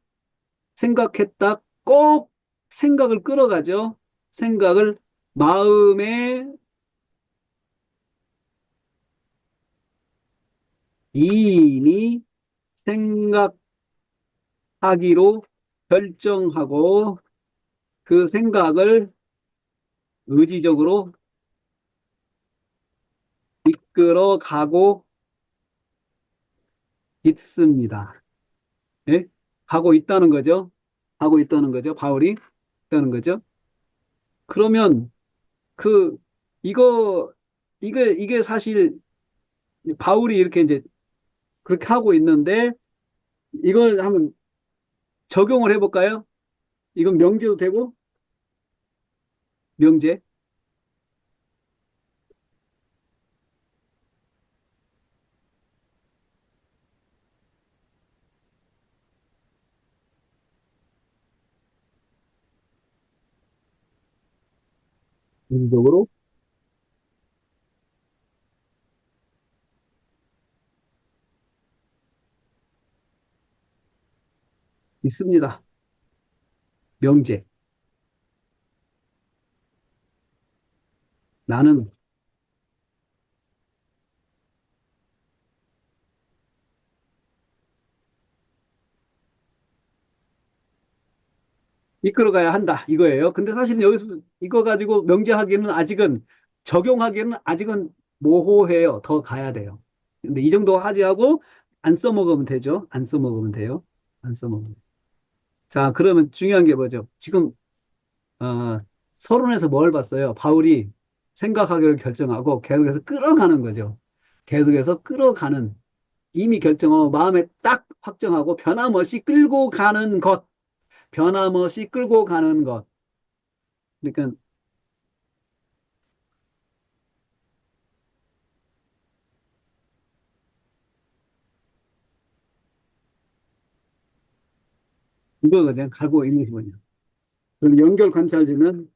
[SPEAKER 1] 생각했다. 꼭 생각을 끌어가죠. 생각을 마음에 이미 생각하기로 결정하고 그 생각을 의지적으로 이끌어가고 있습니다. 예? 가고 있다는 거죠. 가고 있다는 거죠. 바울이 있다는 거죠. 그러면 그 이거 이게 사실 바울이 이렇게 이제 그렇게 하고 있는데 이걸 한번 적용을 해볼까요? 이건 명제도 되고 명제 문적으로 있습니다. 명제. 나는 이끌어가야 한다 이거예요. 근데 사실 여기서 이거 가지고 명제하기는 아직은 적용하기는 아직은 모호해요. 더 가야 돼요. 근데 이 정도 하지 하고 안 써먹으면 되죠. 안 써먹으면 돼요. 안 써먹으면. 자, 그러면 중요한 게 뭐죠? 지금 어, 서론에서 뭘 봤어요? 바울이 생각하기를 결정하고 계속해서 끌어가는 거죠. 계속해서 끌어가는 이미 결정하고 마음에 딱 확정하고 변함없이 끌고 가는 것, 변함없이 끌고 가는 것. 그러니까 이거거든요. 가고 있는 기분이요. 그럼 연결 관찰은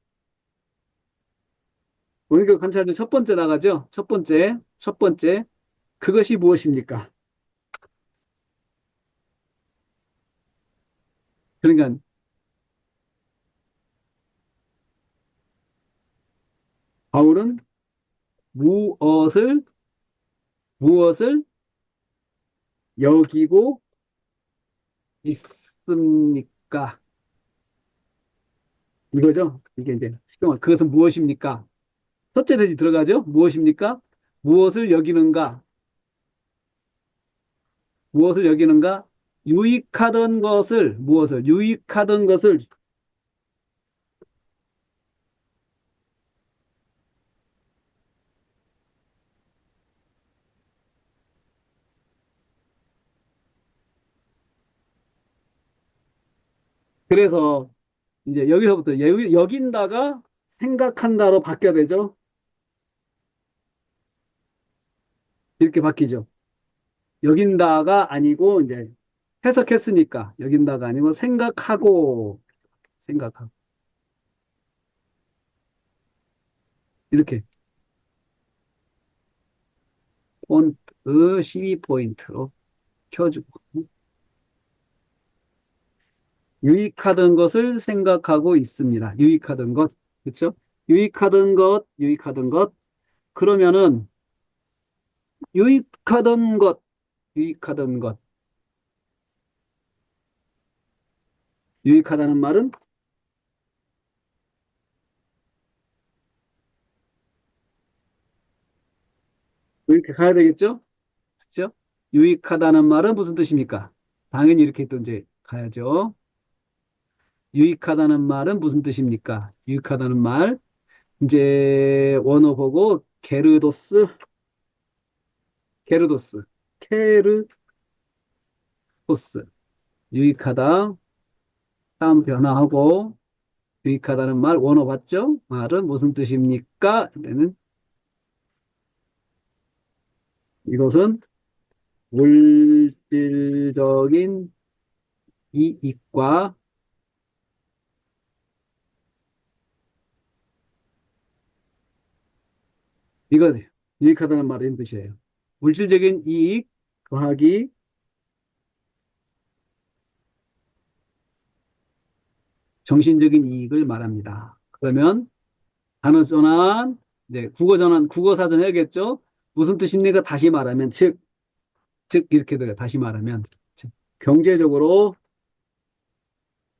[SPEAKER 1] 첫 번째 나가죠. 첫 번째 그것이 무엇입니까? 그러니까 바울은 무엇을 무엇을 여기고 있습니까? 무엇입니까? 이거죠. 이게 이제 쉽게 말해 그것은 무엇입니까? 첫째 대지 들어가죠. 무엇입니까? 무엇을 여기는가? 무엇을 여기는가? 유익하던 것을 무엇을 유익하던 것을 그래서 이제 여기서부터 여긴다가 생각한다로 바뀌어야 되죠. 이렇게 바뀌죠. 여긴다가 아니고 이제 해석했으니까 여긴다가 아니고 생각하고 이렇게 폰트 12포인트로 켜주고 유익하던 것을 생각하고 있습니다. 유익하던 것 그렇죠? 유익하던 것 그러면은 유익하던 것 유익하던 것 유익하다는 말은 이렇게 가야 되겠죠? 그렇죠? 유익하다는 말은 무슨 뜻입니까? 당연히 이렇게 또 이제 가야죠. 유익하다는 말은 무슨 뜻입니까? 유익하다는 말. 이제 원어 보고 게르도스, 케르도스. 유익하다. 다음 변화하고 유익하다는 말 원어 봤죠? 말은 무슨 뜻입니까? 때는 이것은 물질적인 이익과 이거 유익하다는 말인 뜻이에요. 물질적인 이익 더하기 정신적인 이익을 말합니다. 그러면 단어 전환, 네, 국어 전환, 국어 사전 해야겠죠? 무슨 뜻입니까? 다시 말하면, 즉, 이렇게 돼요. 다시 말하면, 즉, 경제적으로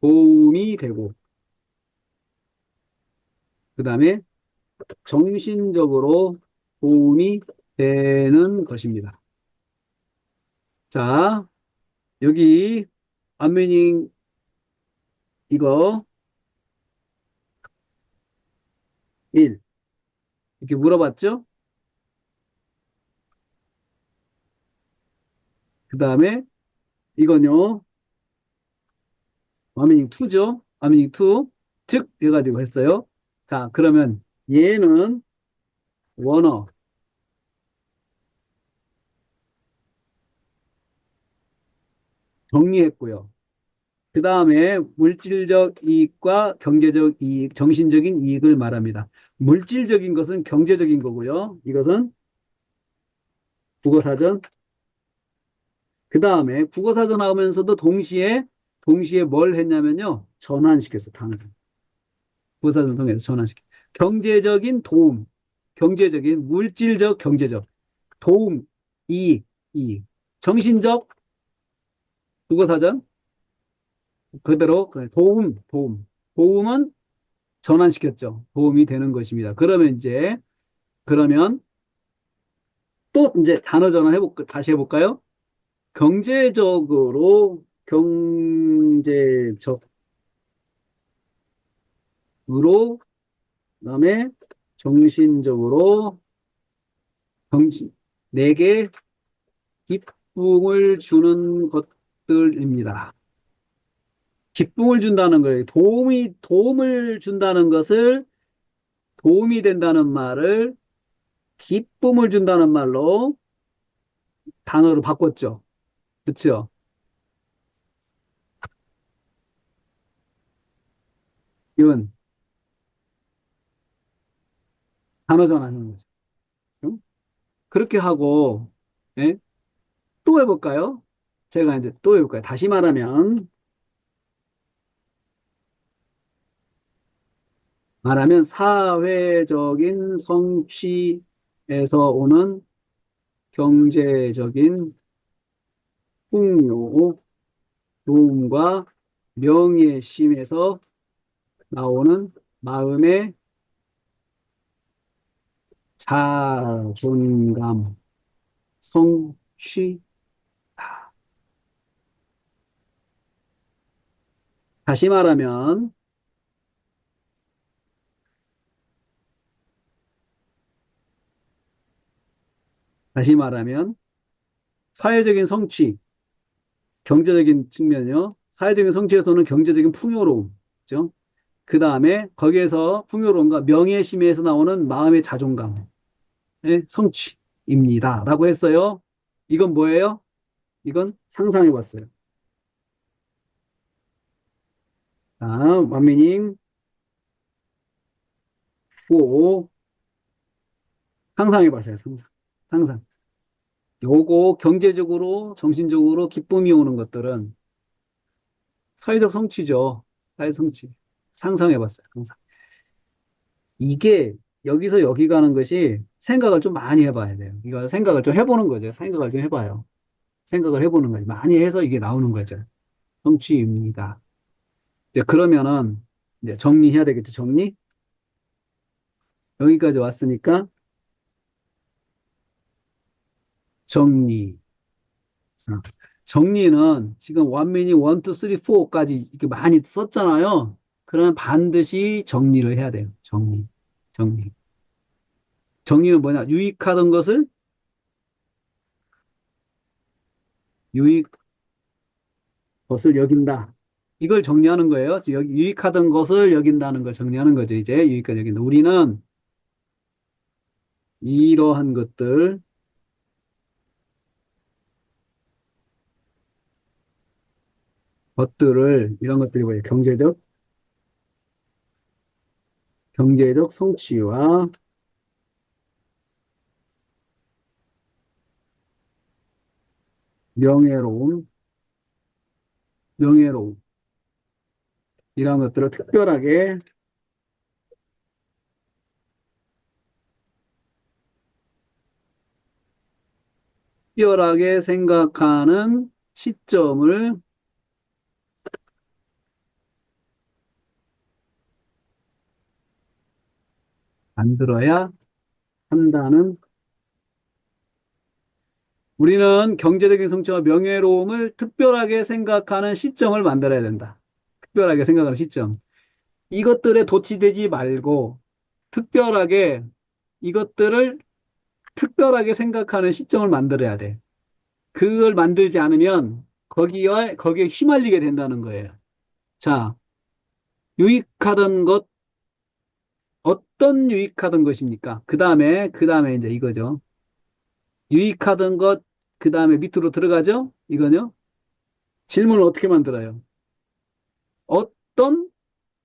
[SPEAKER 1] 도움이 되고, 그 다음에 정신적으로 도움이 되는 것입니다. 자, 여기, 안면잉, 이거, 1. 이렇게 물어봤죠? 그 다음에, 이건요, 안면잉 2죠? 안면잉 2. 즉, 해가지고 했어요. 자, 그러면 얘는 원어, 정리했고요. 그 다음에 물질적 이익과 경제적 이익, 정신적인 이익을 말합니다. 물질적인 것은 경제적인 거고요. 이것은 국어사전. 그 다음에 국어사전 나오면서도 동시에 뭘 했냐면요. 전환시켰어, 단어를. 국어사전 통해서 전환시켜. 경제적인 도움, 경제적인, 물질적, 경제적. 도움, 이익. 정신적, 국어사전. 그대로, 도움은 전환시켰죠. 도움이 되는 것입니다. 그러면 또 이제 단어 전환 다시 해볼까요? 경제적으로, 그다음에 정신적으로, 내게 기쁨을 주는 것들입니다. 기쁨을 준다는 거예요. 도움을 준다는 것을 도움이 된다는 말을 기쁨을 준다는 말로 단어로 바꿨죠. 그렇죠? 이건 단어 전환하는 거죠. 응? 그렇게 하고 예? 또 해볼까요? 제가 이제 또 해볼까요? 다시 말하면 사회적인 성취에서 오는 경제적인 풍요, 도움과 명예심에서 나오는 마음의 자존감, 성취. 다시 말하면, 다시 말하면, 사회적인 성취, 경제적인 측면이요. 사회적인 성취에서는 경제적인 풍요로움, 그죠? 그 다음에 거기에서 풍요로움과 명예심에서 나오는 마음의 자존감의 성취입니다. 라고 했어요. 이건 뭐예요? 이건 상상해 봤어요. 자, 완미님, 고, 상상해 봤어요. 상상. 상상. 요거 경제적으로, 정신적으로 기쁨이 오는 것들은 사회적 성취죠. 사회적 성취. 상상해 봤어요. 상상. 이게 여기서 여기 가는 것이 생각을 좀 많이 해봐야 돼요. 이거 생각을 좀 해보는 거죠. 생각을 좀 해봐요. 생각을 해보는 거죠. 많이 해서 이게 나오는 거죠. 성취입니다. 이제 그러면은 이제 정리해야 되겠죠. 정리? 여기까지 왔으니까 정리. 어. 정리는 지금 원민이 1, 2, 3, 4까지 이렇게 많이 썼잖아요. 그러면 반드시 정리를 해야 돼요. 정리. 정리. 정리는 뭐냐? 유익하던 것을 유익 것을 여긴다. 이걸 정리하는 거예요. 여기 유익하던 것을 여긴다는 걸 정리하는 거죠. 이제 유익하게 여긴다. 우리는 이러한 것들을 이런 것들이 뭐예요? 경제적 성취와 명예로움, 명예로움 이런 것들을 특별하게 생각하는 시점을 만들어야 한다는 우리는 경제적인 성취와 명예로움을 특별하게 생각하는 시점을 만들어야 된다. 특별하게 생각하는 시점. 이것들에 도취되지 말고 특별하게 이것들을 특별하게 생각하는 시점을 만들어야 돼. 그걸 만들지 않으면 거기에 휘말리게 된다는 거예요. 자, 유익하던 것, 어떤 유익하던 것입니까? 그 다음에 이제 이거죠. 유익하던 것, 그 다음에 밑으로 들어가죠? 이거요. 질문을 어떻게 만들어요? 어떤,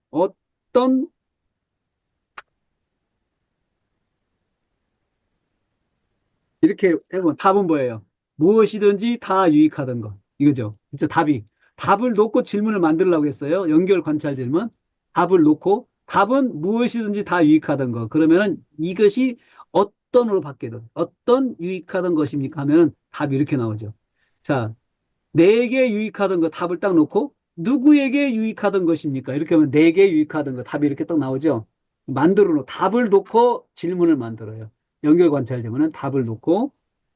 [SPEAKER 1] 어떤, 이렇게 해보면 답은 뭐예요? 무엇이든지 다 유익하던 것. 이거죠. 진짜 답이. 답을 놓고 질문을 만들려고 했어요. 연결 관찰 질문. 답을 놓고, 답은 무엇이든지 다 유익하던 것. 그러면은 이것이 어떤으로 바뀌든, 어떤 유익하던 것입니까? 하면은 답이 이렇게 나오죠. 자, 내게 유익하던 거 답을 딱 놓고 누구에게 유익하던 것입니까? 이렇게 하면 내게 유익하던 거 답이 이렇게 딱 나오죠. 답을 놓고 질문을 만들어요. 연결 관찰 질문은 답을 놓고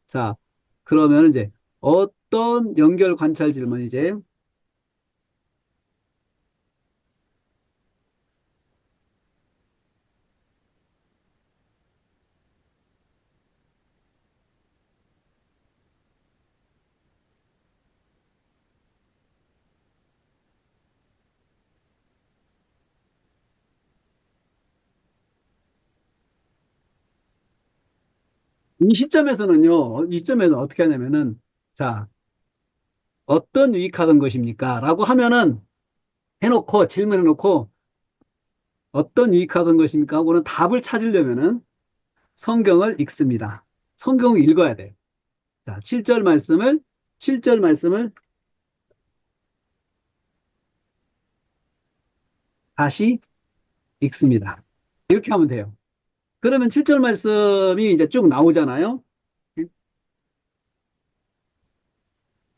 [SPEAKER 1] 자 그러면 이제 어떤 연결 관찰 질문 이제 이 시점에서는요. 이 시점에서 어떻게 하냐면은 자 어떤 유익하던 것입니까? 라고 하면은 해놓고 질문해놓고 어떤 유익하던 것입니까? 하고는 답을 찾으려면은 성경을 읽습니다. 성경을 읽어야 돼요. 자, 7절 말씀을 다시 읽습니다. 이렇게 하면 돼요. 그러면 7절 말씀이 이제 쭉 나오잖아요.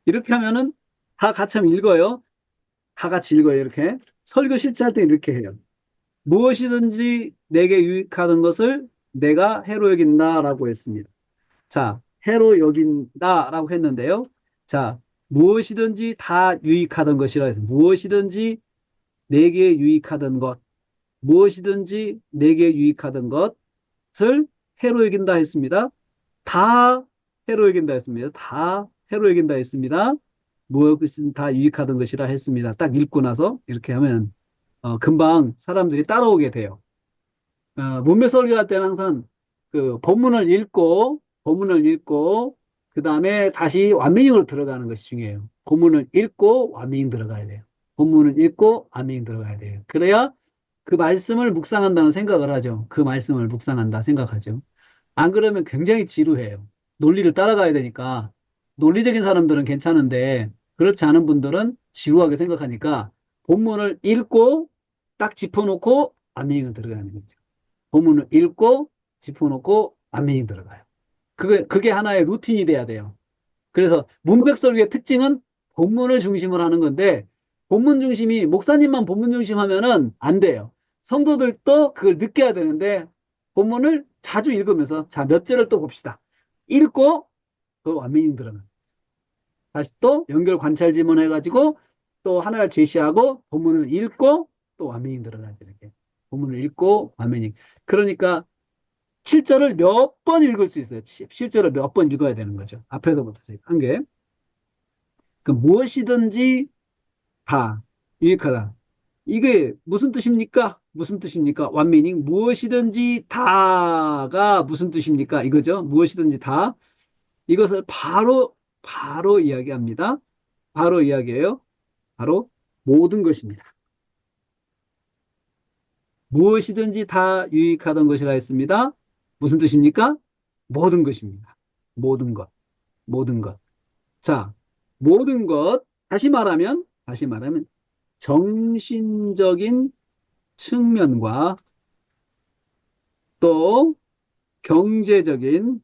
[SPEAKER 1] 이렇게 하면은 다 같이 한번 읽어요. 다 같이 읽어요. 이렇게. 설교 실제할 때 이렇게 해요. 무엇이든지 내게 유익하는 것을 내가 해로 여긴다라고 했습니다. 자, 해로 여긴다라고 했는데요. 자, 무엇이든지 다 유익하던 것이라 해서 무엇이든지 내게 유익하던 것, 무엇이든지 내게 유익하던 것을 해로 여긴다 했습니다. 다 해로 여긴다 했습니다. 다 해로 여긴다 했습니다. 무엇이든 다 유익하던 것이라 했습니다. 딱 읽고 나서 이렇게 하면 금방 사람들이 따라오게 돼요. 문맥 설교할 때는 항상 그 본문을 읽고 그 다음에 다시 완미닝으로 들어가는 것이 중요해요. 본문을 읽고 완미닝 들어가야 돼요. 본문을 읽고 완미닝 들어가야 돼요. 그래야 그 말씀을 묵상한다는 생각을 하죠. 그 말씀을 묵상한다 생각하죠. 안 그러면 굉장히 지루해요. 논리를 따라가야 되니까 논리적인 사람들은 괜찮은데 그렇지 않은 분들은 지루하게 생각하니까 본문을 읽고 딱 짚어놓고 완미닝을 들어가는 거죠. 본문을 읽고 짚어놓고 안면이 들어가요. 그게 하나의 루틴이 돼야 돼요. 그래서 문백설교의 특징은 본문을 중심으로 하는 건데 본문 중심이 목사님만 본문 중심 하면은 안 돼요. 성도들도 그걸 느껴야 되는데 본문을 자주 읽으면서 자, 몇 절을 또 봅시다. 읽고 그 완면이 들어가요. 다시 또 연결 관찰 지문 해가지고 또 하나를 제시하고 본문을 읽고 또 완면이 들어가죠. 이렇게 본문을 읽고 완면이. 그러니까 실절을 몇 번 읽을 수 있어요. 실절을 몇 번 읽어야 되는 거죠. 앞에서부터 한 개. 그 무엇이든지 다 유익하다. 이게 무슨 뜻입니까? 무슨 뜻입니까? 완미닝 무엇이든지 다가 무슨 뜻입니까? 이거죠. 무엇이든지 다. 이것을 바로 이야기합니다. 바로 이야기해요. 바로 모든 것입니다. 무엇이든지 다 유익하던 것이라 했습니다. 무슨 뜻입니까? 모든 것입니다. 모든 것. 모든 것. 자, 모든 것, 다시 말하면, 정신적인 측면과 또 경제적인,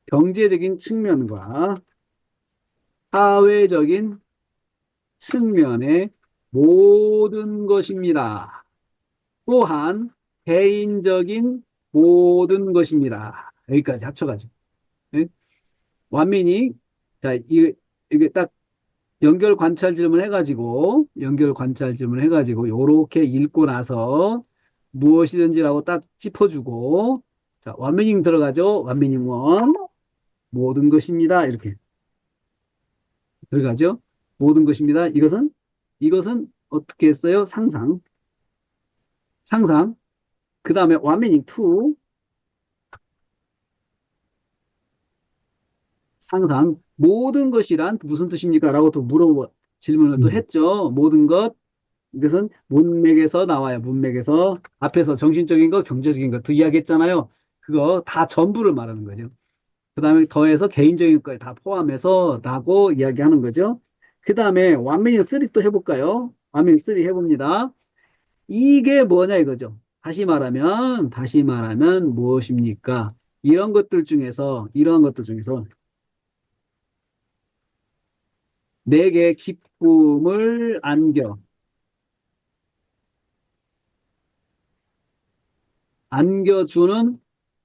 [SPEAKER 1] 경제적인 측면과 사회적인 측면의 모든 것입니다. 또한 개인적인 모든 것입니다. 여기까지 합쳐가지고. 네? 완민이, 자, 이게 딱 연결 관찰 질문 해가지고, 요렇게 읽고 나서 무엇이든지라고 딱 짚어주고, 자, 완미닝 들어가죠? 완미닝 원. 모든 것입니다. 이렇게 들어가죠? 모든 것입니다. 이것은 어떻게 했어요? 상상. 상상. 그 다음에 완미닝 투. 상상. 모든 것이란 무슨 뜻입니까? 라고 또 질문을 또
[SPEAKER 2] 음.
[SPEAKER 1] 했죠. 모든 것. 이것은 문맥에서 나와요. 문맥에서 앞에서 정신적인 거, 경제적인 거 두 이야기했잖아요. 그거 다 전부를 말하는 거죠. 그 다음에 더해서 개인적인 거에 다 포함해서 라고 이야기하는 거죠. 그 다음에 완미닝 3 또 해볼까요? 완미닝 3 해봅니다. 이게 뭐냐 이거죠. 다시 말하면 무엇입니까? 이러한 것들 중에서 내게 기쁨을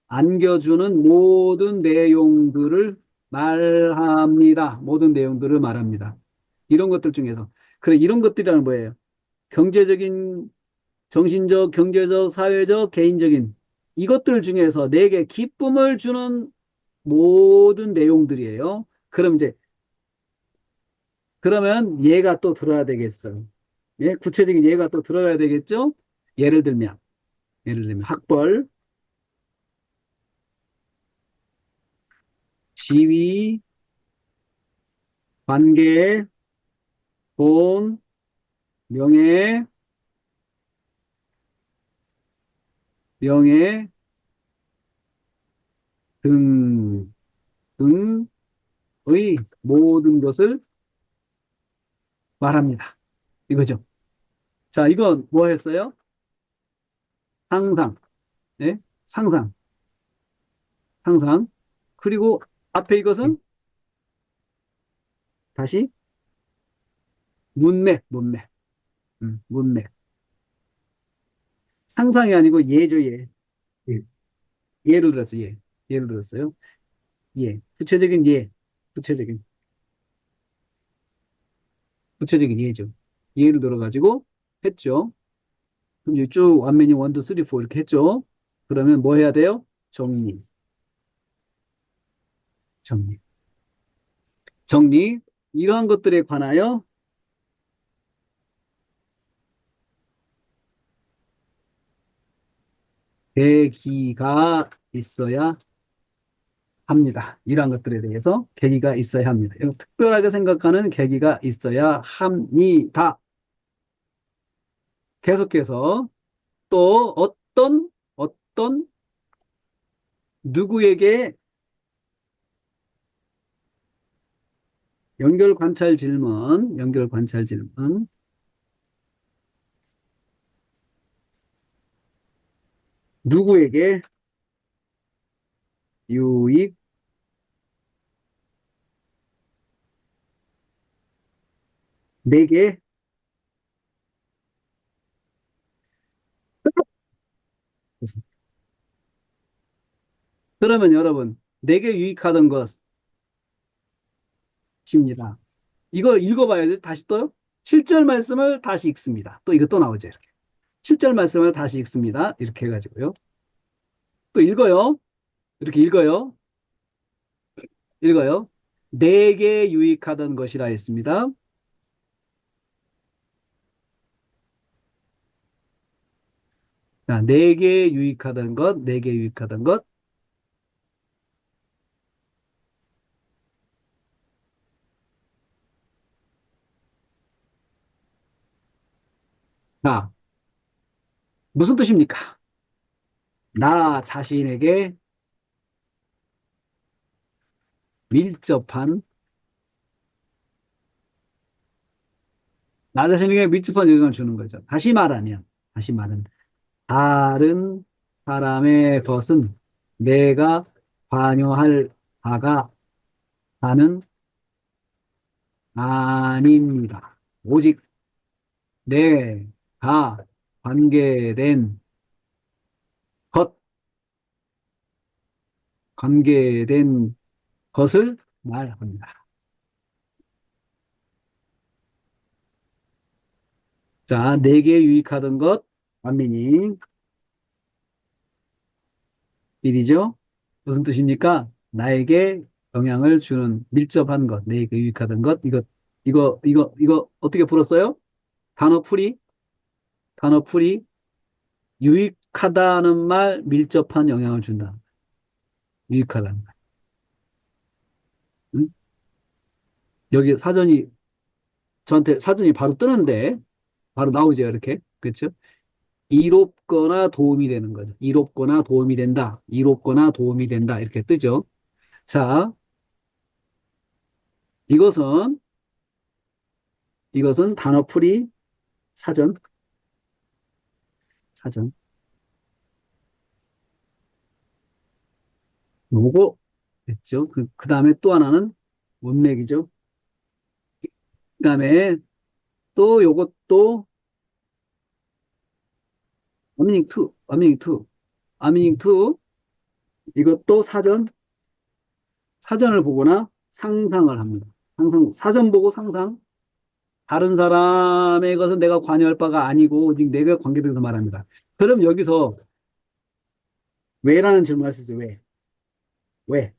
[SPEAKER 1] 안겨주는 모든 내용들을 말합니다. 모든 내용들을 말합니다. 이런 것들 중에서. 그래, 이런 것들이라는 뭐예요? 경제적인, 정신적, 경제적, 사회적, 개인적인 이것들 중에서 내게 기쁨을 주는 모든 내용들이에요. 그러면 얘가 또 들어야 되겠어요. 예, 구체적인 얘가 또 들어야 되겠죠? 예를 들면, 학벌, 지위, 관계, 돈, 명예, 명예 등, 등의 모든 것을 말합니다. 이거죠. 자, 이건 뭐 했어요? 상상. 예? 상상. 상상. 그리고 앞에 이것은 다시 문맥, 문맥. 문맥. 상상이 아니고 예죠, 예.
[SPEAKER 2] 예.
[SPEAKER 1] 예를 들어서 예. 예를 들었어요. 예. 구체적인 예. 구체적인, 구체적인 예죠. 예를 들어가지고 했죠. 그럼 이제 쭉 완면이 1, 2, 3, 4 이렇게 했죠. 그러면 뭐 해야 돼요? 정리. 정리. 정리. 이러한 것들에 관하여 계기가 있어야 합니다. 이러한 것들에 대해서 계기가 있어야 합니다. 특별하게 생각하는 계기가 있어야 합니다. 계속해서 또 어떤 누구에게 연결 관찰 질문, 누구에게 유익, 내게, 그러면 여러분, 내게 유익하던 것입니다. 이거 읽어봐야죠. 다시 또요. 7절 말씀을 다시 읽습니다. 또 이거 또 나오죠. 이렇게. 7절 말씀을 다시 읽습니다. 이렇게 해가지고요. 또 읽어요. 이렇게 읽어요. 읽어요. 내게 유익하던 것이라 했습니다. 자, 내게 유익하던 것, 내게 유익하던 것. 자, 무슨 뜻입니까? 나 자신에게 밀접한, 나 자신에게 밀접한 영향을 주는 거죠. 다시 말하면, 다른 사람의 것은 내가 관여할 바가 다는 아닙니다. 오직 내가 관계된 것, 관계된 것을 말합니다. 자, 내게 유익하던 것, 완민이 일이죠. 무슨 뜻입니까? 나에게 영향을 주는 밀접한 것, 내게 유익하던 것, 이거 어떻게 풀었어요? 단어 풀이, 단어 풀이, 유익하다는 말, 밀접한 영향을 준다. 유익하다는 말. 응? 여기 저한테 사전이 바로 뜨는데, 바로 나오죠, 이렇게. 그렇죠? 이롭거나 도움이 되는 거죠. 이롭거나 도움이 된다. 이롭거나 도움이 된다. 이렇게 뜨죠. 자, 이것은, 이것은 단어풀이 사전, 사전. 요거 됐죠. 그 다음에 또 하나는 문맥이죠. 그 다음에 또 요것도 어미닝 투, 어미닝 투, 어미닝 투. 이것도 사전을 보거나 상상을 합니다. 사전 보고 상상. 다른 사람의 것은 내가 관여할 바가 아니고 오직 내가 관계돼서 말합니다. 그럼 여기서 왜라는 질문을 할 수 있어요. 왜? 왜?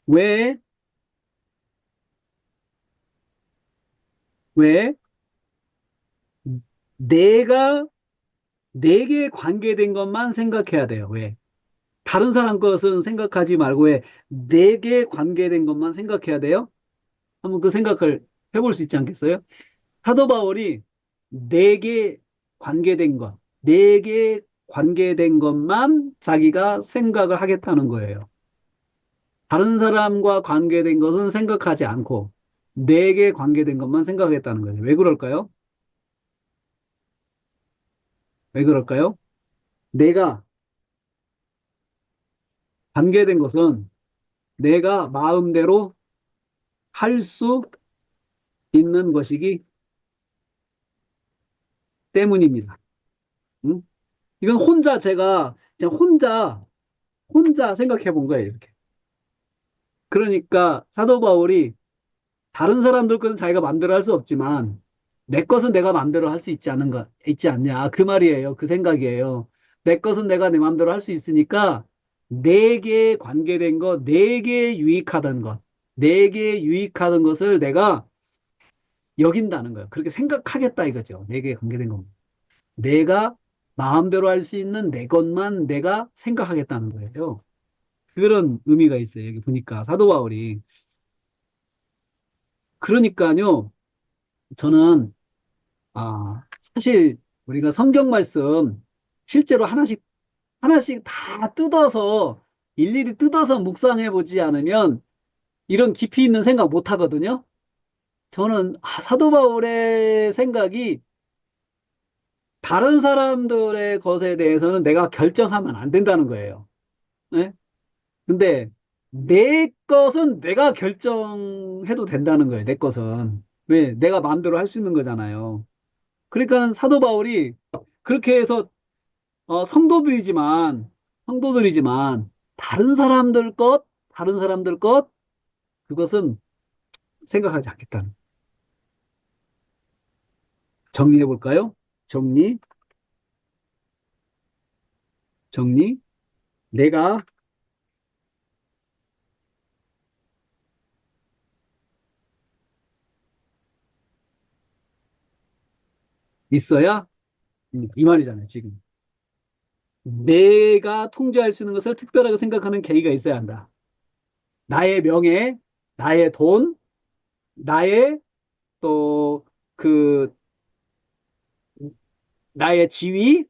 [SPEAKER 1] 왜? 왜? 내가 내게 관계된 것만 생각해야 돼요. 왜? 다른 사람 것은 생각하지 말고 왜 내게 관계된 것만 생각해야 돼요? 한번 그 생각을 해볼 수 있지 않겠어요? 사도 바울이 내게 관계된 것, 내게 관계된 것만 자기가 생각을 하겠다는 거예요. 다른 사람과 관계된 것은 생각하지 않고 내게 관계된 것만 생각하겠다는 거죠. 왜 그럴까요? 왜 그럴까요? 내가 관계된 것은 내가 마음대로 할 수 있는 것이기 때문입니다. 응? 이건 혼자 제가 그냥 혼자 생각해 본 거예요, 이렇게. 그러니까 사도 바울이 다른 사람들 것은 자기가 마음대로 할 수 없지만 내 것은 내가 마음대로 할 수 있지 않은가, 있지 않냐. 그 말이에요. 그 생각이에요. 내 것은 내가 내 마음대로 할 수 있으니까 내게 관계된 것, 내게 유익하던 것, 내게 유익하던 것을 내가 여긴다는 거예요. 그렇게 생각하겠다 이거죠. 내게 관계된 것. 내가 마음대로 할 수 있는 내 것만 내가 생각하겠다는 거예요. 그런 의미가 있어요. 여기 보니까 사도 바울이. 그러니까요, 저는 사실 우리가 성경 말씀 실제로 하나씩 다 뜯어서 일일이 뜯어서 묵상해 보지 않으면 이런 깊이 있는 생각 못 하거든요. 저는 사도 바울의 생각이 다른 사람들의 것에 대해서는 내가 결정하면 안 된다는 거예요. 네? 근데 내 것은 내가 결정해도 된다는 거예요. 내 것은. 왜? 내가 마음대로 할 수 있는 거잖아요. 그러니까 사도 바울이 그렇게 해서 성도들이지만 다른 사람들 것 그것은 생각하지 않겠다는. 정리해 볼까요? 정리, 정리. 내가 있어야 이 말이잖아요, 지금. 내가 통제할 수 있는 것을 특별하게 생각하는 계기가 있어야 한다. 나의 명예, 나의 돈, 나의 또 그 나의 지위,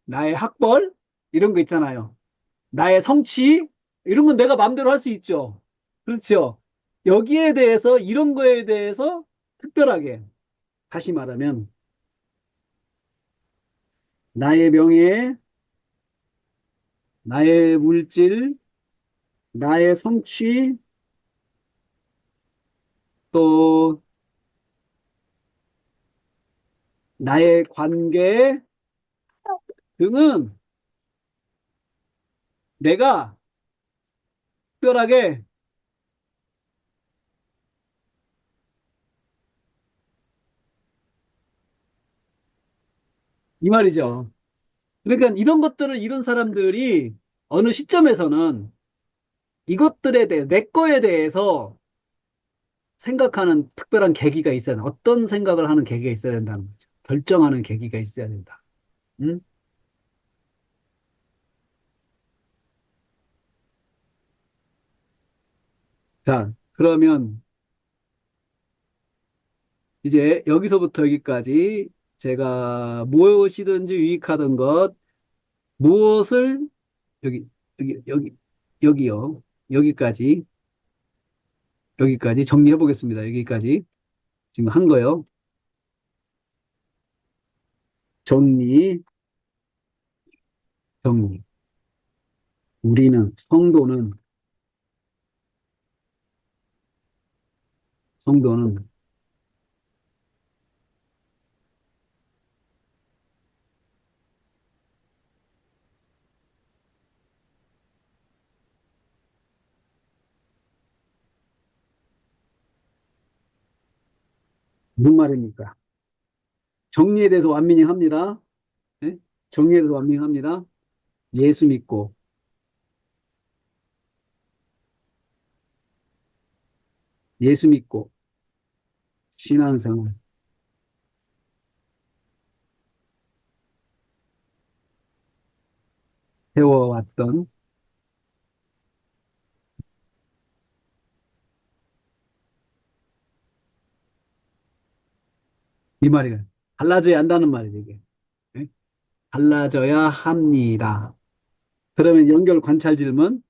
[SPEAKER 1] 나의 학벌 이런 거 있잖아요. 나의 성취 이런 건 내가 마음대로 할 수 있죠. 그렇죠. 여기에 대해서 이런 거에 대해서 특별하게 다시 말하면 나의 명예, 나의 물질, 나의 성취 또 나의 관계 등은 내가 특별하게 이 말이죠. 그러니까 이런 것들을 이런 사람들이 어느 시점에서는 이것들에 대해 내 거에 대해서 생각하는 특별한 계기가 있어야 된다. 어떤 생각을 하는 계기가 있어야 된다는 거죠. 결정하는 계기가 있어야 된다. 음? 자, 그러면 이제 여기서부터 여기까지 제가 무엇이든지 유익하던 것, 무엇을 여기, 여기요. 여기까지, 여기까지 정리해 보겠습니다. 여기까지. 지금 한 거요. 정리, 정리. 우리는, 성도는 무슨 말입니까? 정리에 대해서 완민합니다. 예? 정리에 대해서 완민합니다. 예수 믿고, 예수 믿고, 신앙생활 해워왔던 이 말이에요. 달라져야 한다는 말이에요, 이게. 예? 달라져야 합니다. 그러면 연결 관찰 질문,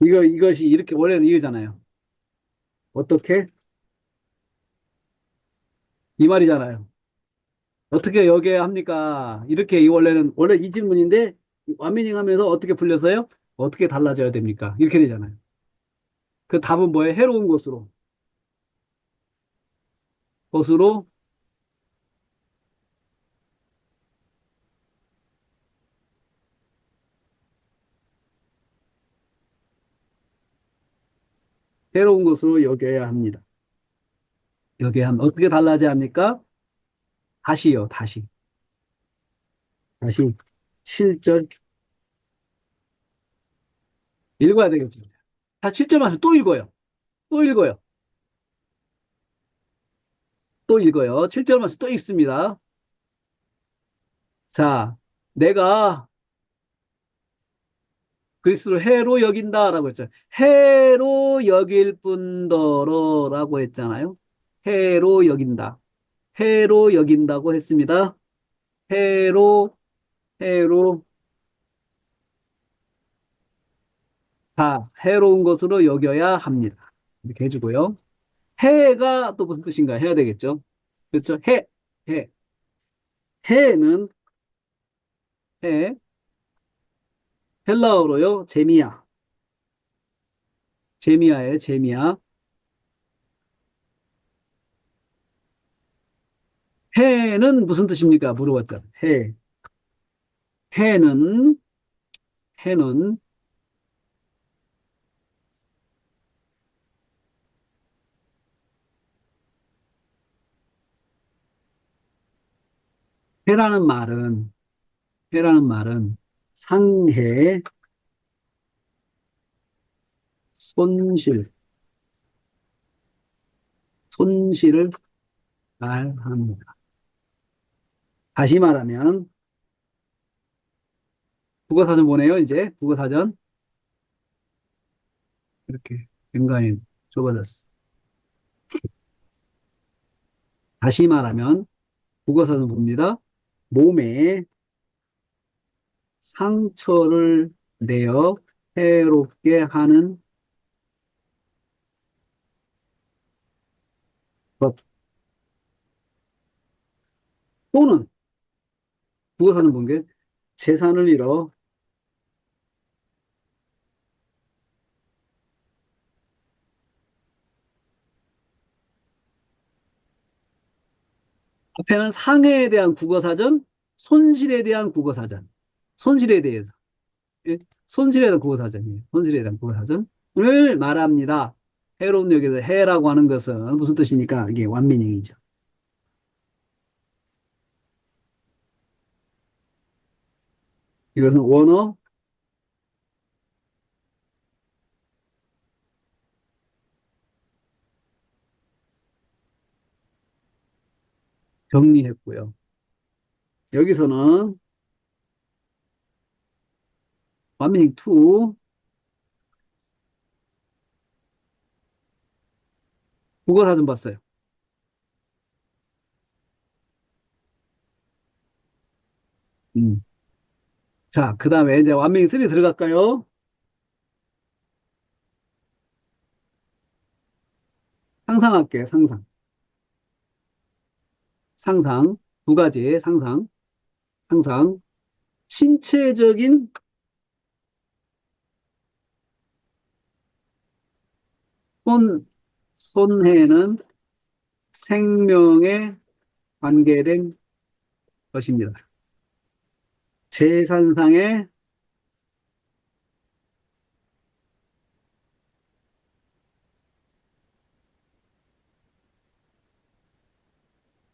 [SPEAKER 1] 이것이 이렇게 원래는 이거잖아요. 어떻게? 이 말이잖아요. 어떻게 여기에 합니까? 이렇게 원래 이 질문인데 완미닝 하면서 어떻게 풀렸어요? 어떻게 달라져야 됩니까? 이렇게 되잖아요. 그 답은 뭐예요? 해로운 것으로. 것으로, 해로운 것으로 여겨야 합니다. 여겨야 하면 어떻게 달라져야 합니까? 다시요, 다시. 다시 7절 읽어야 되겠죠. 다 7절 말씀 또 읽어요. 또 읽어요. 또 읽어요. 7절 말씀 또 읽습니다. 자, 내가 그리스도를 해로 여긴다라고 했죠. 해로 여길 뿐더러라고 했잖아요. 해로 여긴다. 해로 여긴다고 했습니다. 해로, 해로, 다 해로운 것으로 여겨야 합니다. 이렇게 해주고요. 해가 또 무슨 뜻인가 해야 되겠죠. 그렇죠. 해. 해는, 해, 헬라어로요. 제미야. 제미야예요, 제미야. 해는 무슨 뜻입니까? 물어봤잖아요. 해. 해는, 해는, 해라는 말은, 해라는 말은 상해, 손실, 손실을 말합니다. 다시 말하면, 국어사전 보내요, 이제. 국어사전. 이렇게 굉장히 좁아졌어. 다시 말하면, 국어사전 봅니다. 몸에 상처를 내어 해롭게 하는 것 또는 국어사전 본 게 재산을 잃어 앞에는 상해에 대한 국어사전, 손실에 대한 국어사전, 손실에 대해서, 예? 손실에 대한 국어사전이에요. 손실에 대한 국어사전을 말합니다. 해로운 역에서 해라고 하는 것은 무슨 뜻입니까? 이게 완미닝이죠. 이것은 원어, 정리했고요. 여기서는 완미닝 2, 국어사전 봤어요. 음. 자, 그 다음에 이제 완미닝 3 들어갈까요? 상상할게요, 상상. 상상. 두 가지의 상상. 상상. 신체적인 손, 손해는 생명에 관계된 것입니다. 재산상의,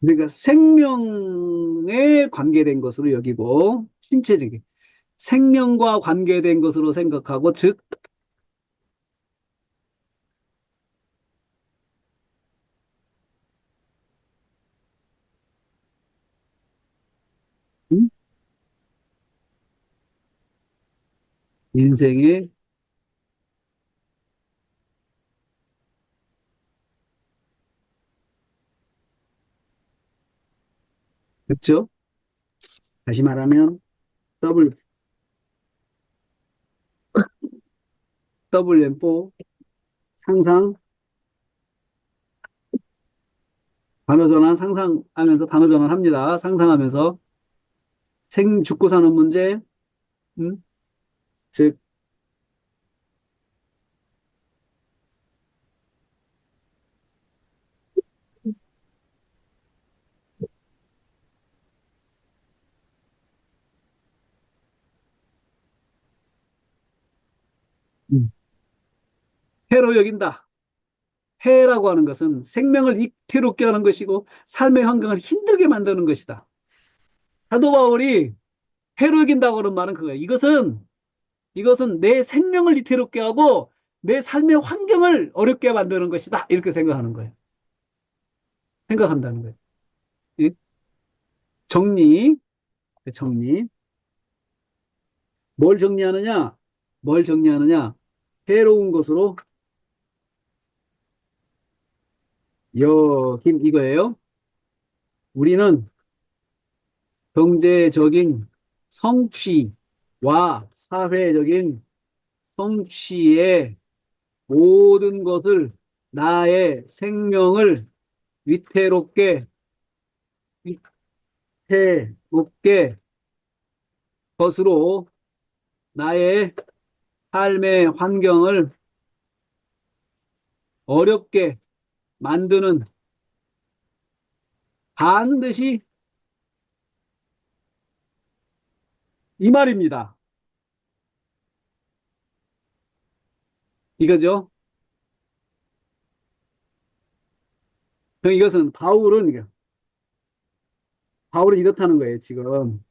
[SPEAKER 1] 그러니까 생명에 관계된 것으로 여기고, 신체적인, 생명과 관계된 것으로 생각하고, 즉, 음? 인생의, 그렇죠? 다시 말하면, 더블, WM4, 상상, 단어 전환, 상상하면서 단어 전환합니다. 상상하면서, 죽고 사는 문제, 음? 즉, 음, 해로 여긴다. 해라고 하는 것은 생명을 위태롭게 하는 것이고 삶의 환경을 힘들게 만드는 것이다. 사도 바울이 해로 여긴다고 하는 말은 그거예요. 이것은 내 생명을 위태롭게 하고 내 삶의 환경을 어렵게 만드는 것이다. 이렇게 생각하는 거예요. 생각한다는 거예요. 예? 정리, 정리. 뭘 정리하느냐? 뭘 정리하느냐? 해로운 것으로 여김 이거예요. 우리는 경제적인 성취와 사회적인 성취의 모든 것을 나의 생명을 위태롭게, 위태롭게 것으로 나의 삶의 환경을 어렵게 만드는 반드시 이 말입니다. 이거죠. 이것은 바울은 이렇다는 거예요, 지금.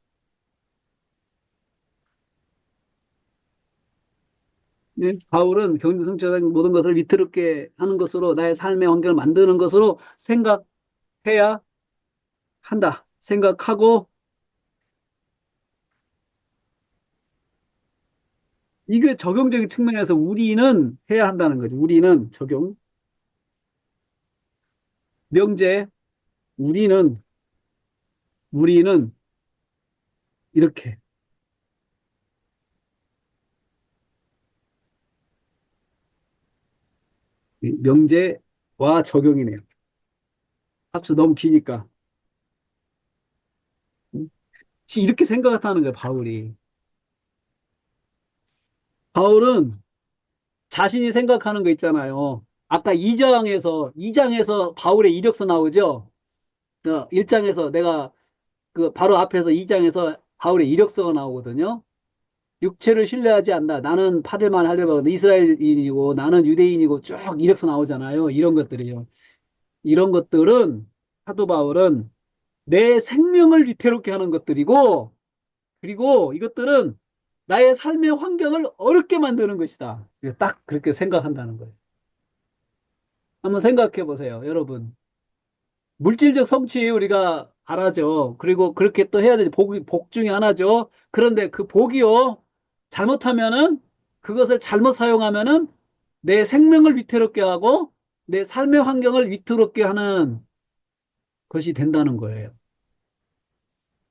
[SPEAKER 1] 예? 바울은 경제성취자적인 모든 것을 위태롭게 하는 것으로 나의 삶의 환경을 만드는 것으로 생각해야 한다. 생각하고 이게 적용적인 측면에서 우리는 해야 한다는 거죠. 우리는 적용. 명제. 우리는 이렇게. 명제와 적용이네요. 합수 너무 기니까. 이렇게 생각했다는 거예요, 바울이. 바울은 자신이 생각하는 거 있잖아요. 아까 2장에서 바울의 이력서 나오죠? 1장에서 내가 그 바로 앞에서 2장에서 바울의 이력서가 나오거든요. 육체를 신뢰하지 않는다. 나는 8일만 하려고 이스라엘인이고 나는 유대인이고 쭉 이력서 나오잖아요. 이런 것들이요. 이런 것들은 사도 바울은 내 생명을 위태롭게 하는 것들이고 그리고 이것들은 나의 삶의 환경을 어렵게 만드는 것이다. 딱 그렇게 생각한다는 거예요. 한번 생각해 보세요, 여러분. 물질적 성취 우리가 바라죠. 그리고 그렇게 또 해야 되지. 복 중에 하나죠. 그런데 그 복이요. 잘못하면은 그것을 잘못 사용하면은 내 생명을 위태롭게 하고 내 삶의 환경을 위태롭게 하는 것이 된다는 거예요.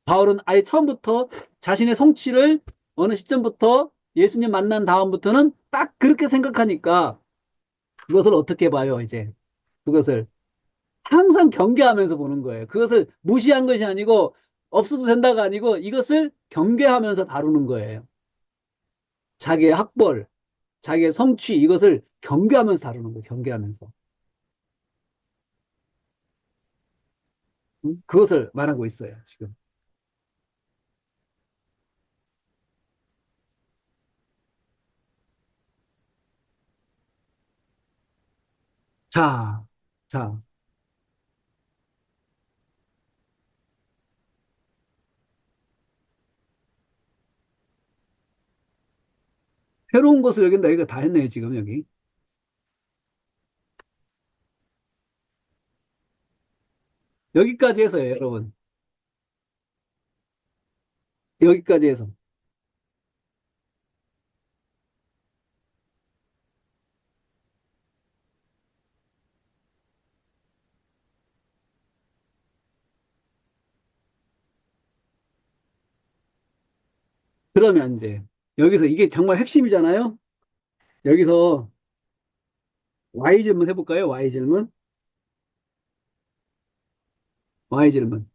[SPEAKER 1] 바울은 아예 처음부터 자신의 성취를 어느 시점부터 예수님 만난 다음부터는 딱 그렇게 생각하니까 그것을 어떻게 봐요, 이제. 그것을 항상 경계하면서 보는 거예요. 그것을 무시한 것이 아니고 없어도 된다가 아니고 이것을 경계하면서 다루는 거예요. 자기의 학벌, 자기의 성취 이것을 경계하면서 다루는 거예요. 경계하면서. 그것을 말하고 있어요. 지금. 자, 자, 새로운 것을 여긴다. 이거 다 했네요. 지금 여기. 여기까지 해서요, 여러분. 여기까지 해서. 그러면 이제 여기서 이게 정말 핵심이잖아요. 여기서 Y 질문 해볼까요? Y 질문. Y 질문.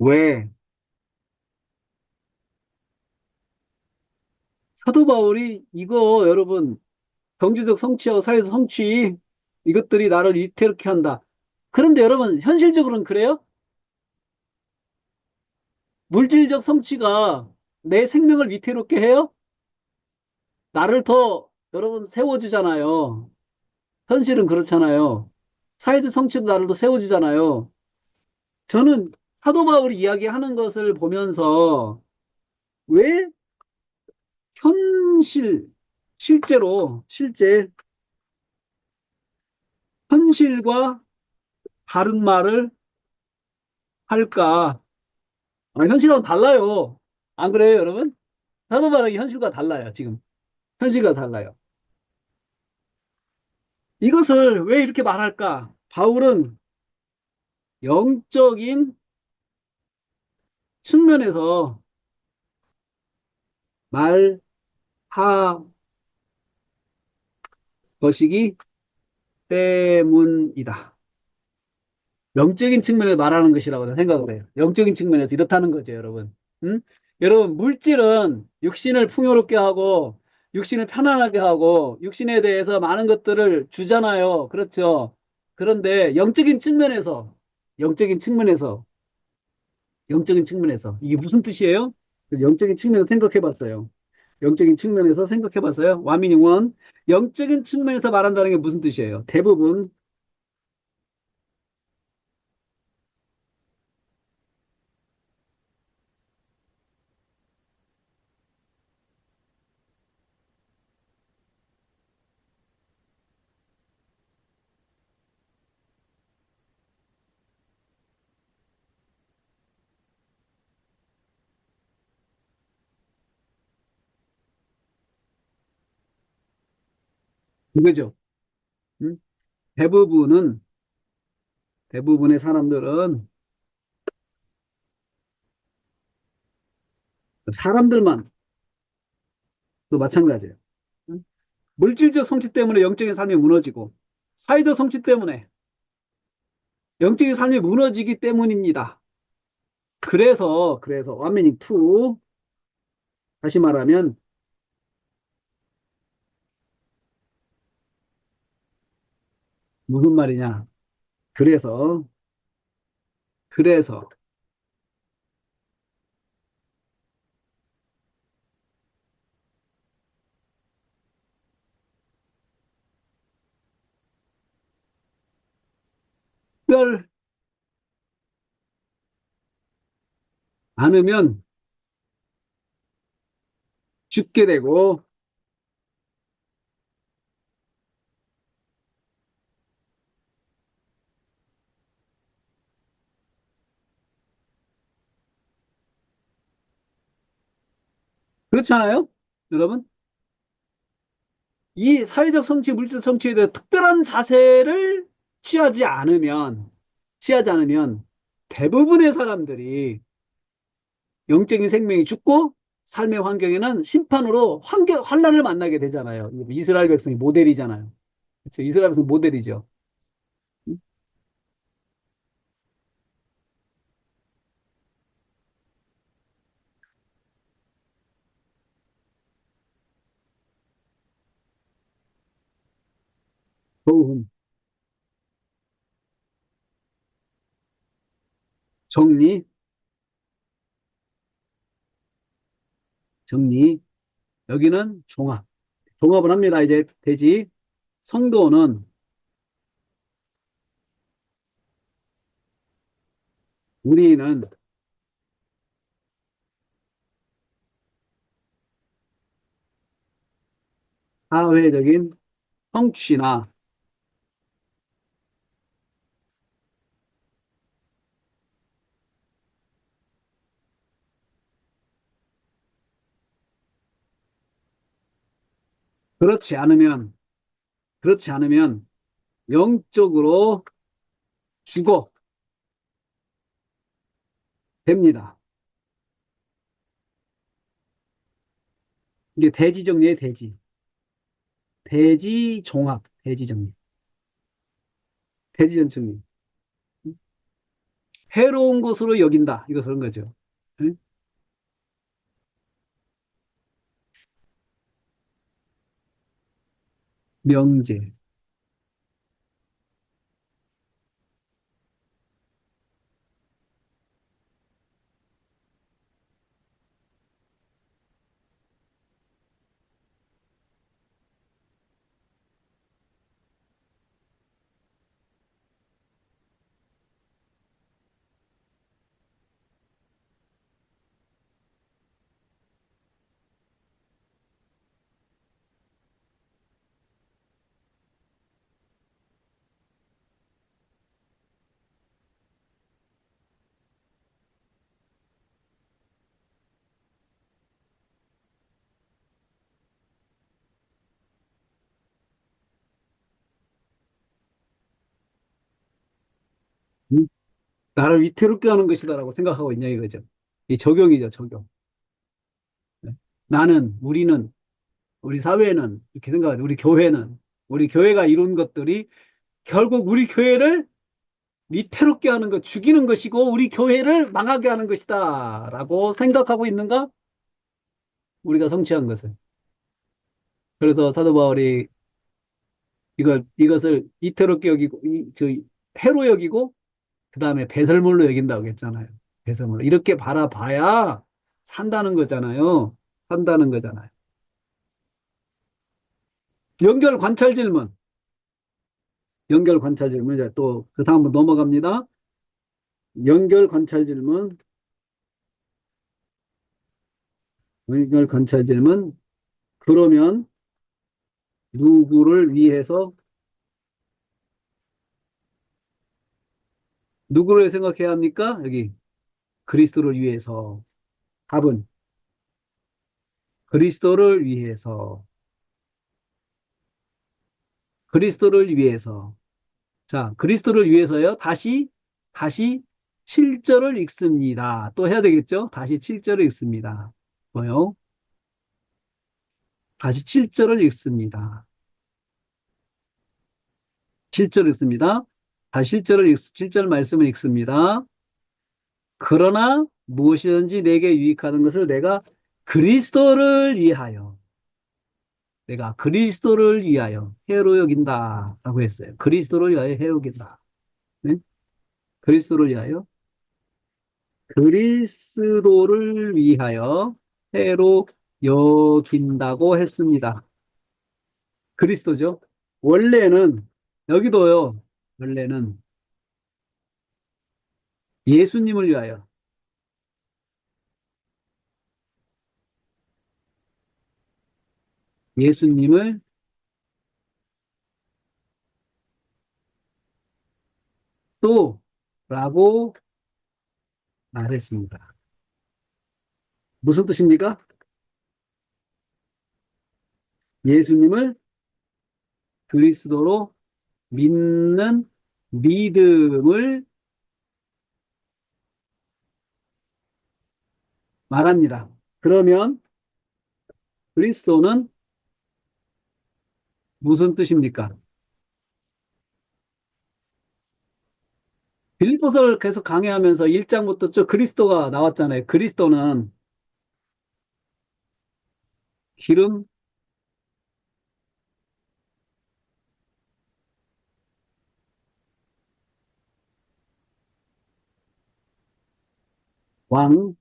[SPEAKER 1] 왜? 사도 바울이 이거 여러분 경제적 성취하고 사회적 성취 이것들이 나를 위태롭게 한다. 그런데 여러분 현실적으로는 그래요? 물질적 성취가 내 생명을 위태롭게 해요? 나를 더 여러분 세워주잖아요. 현실은 그렇잖아요. 사회적 성취도 나를 더 세워주잖아요. 저는 사도 바울이 이야기하는 것을 보면서 왜 실제 현실과 다른 말을 할까? 현실하고 달라요. 안 그래요, 여러분? 사도 바울이 현실과 달라요, 지금. 현실과 달라요. 이것을 왜 이렇게 말할까? 바울은 영적인 측면에서 말하 것이기 때문이다. 영적인 측면에서 말하는 것이라고 생각을 해요. 영적인 측면에서 이렇다는 거죠, 여러분. 응? 여러분, 물질은 육신을 풍요롭게 하고, 육신을 편안하게 하고, 육신에 대해서 많은 것들을 주잖아요. 그렇죠. 그런데 영적인 측면에서, 영적인 측면에서, 이게 무슨 뜻이에요? 영적인 측면에서 생각해 봤어요. 영적인 측면에서 생각해 봤어요. 와민이원. 영적인 측면에서 말한다는 게 무슨 뜻이에요? 대부분, 이거죠. 응? 대부분은 대부분의 사람들은 사람들만 또 마찬가지예요. 응? 물질적 성취 때문에 영적인 삶이 무너지고 사회적 성취 때문에 영적인 삶이 무너지기 때문입니다. 그래서 완미닝 2 다시 말하면 무슨 말이냐? 그래서 그래서 특별 않으면 죽게 되고 그렇잖아요, 여러분? 이 사회적 성취, 물질 성취에 대해 특별한 자세를 취하지 않으면 대부분의 사람들이 영적인 생명이 죽고 삶의 환경에는 심판으로 환란을 만나게 되잖아요. 이스라엘 백성이 모델이잖아요. 그렇죠? 이스라엘 백성 모델이죠. 도움, 정리, 정리. 여기는 종합. 종합을 합니다. 이제 되지. 성도는 우리는 사회적인 성취나 그렇지 않으면 그렇지 않으면 영적으로 죽어 됩니다. 이게 대지 정리의 대지. 대지 종합, 대지 정리. 대지 정리. 해로운 것으로 여긴다. 이거 그런 거죠. 응? 명제. 응? 나를 위태롭게 하는 것이다라고 생각하고 있냐 이거죠. 이 적용이죠, 적용. 네. 나는, 우리는, 우리 사회는 이렇게 생각하죠. 우리 교회가 이룬 것들이 결국 우리 교회를 위태롭게 하는 것, 죽이는 것이고 우리 교회를 망하게 하는 것이다라고 생각하고 있는가? 우리가 성취한 것을. 그래서 사도 바울이 이것을 위태롭게 여기고, 해로 여기고, 그 다음에 배설물로 여긴다고 했잖아요. 배설물로. 이렇게 바라봐야 산다는 거잖아요. 산다는 거잖아요. 연결 관찰 질문. 연결 관찰 질문. 이제 또, 그 다음으로 넘어갑니다. 연결 관찰 질문. 연결 관찰 질문. 그러면 누구를 위해서, 누구를 생각해야 합니까? 여기, 그리스도를 위해서. 답은, 그리스도를 위해서. 그리스도를 위해서. 자, 그리스도를 위해서요. 다시 7절을 읽습니다. 또 해야 되겠죠? 다시 7절을 읽습니다. 뭐요? 다시 7절을 읽습니다. 7절 읽습니다. 다시 7절 말씀을 읽습니다. 그러나 무엇이든지 내게 유익하는 것을 그리스도를 위하여, 내가 그리스도를 위하여 해로 여긴다. 라고 했어요. 그리스도를 위하여 해로 여긴다. 네? 그리스도를 위하여 그리스도를 위하여 해로 여긴다고 했습니다. 그리스도죠. 원래는, 여기도요, 원래는 예수님을 위하여, 예수님을 또, 라고 말했습니다. 무슨 뜻입니까? 예수님을 그리스도로 믿는 믿음을 말합니다. 그러면 그리스도는 무슨 뜻입니까? 빌립보서를 계속 강의하면서 1장부터 쭉 그리스도가 나왔잖아요. 그리스도는 기름, 왕,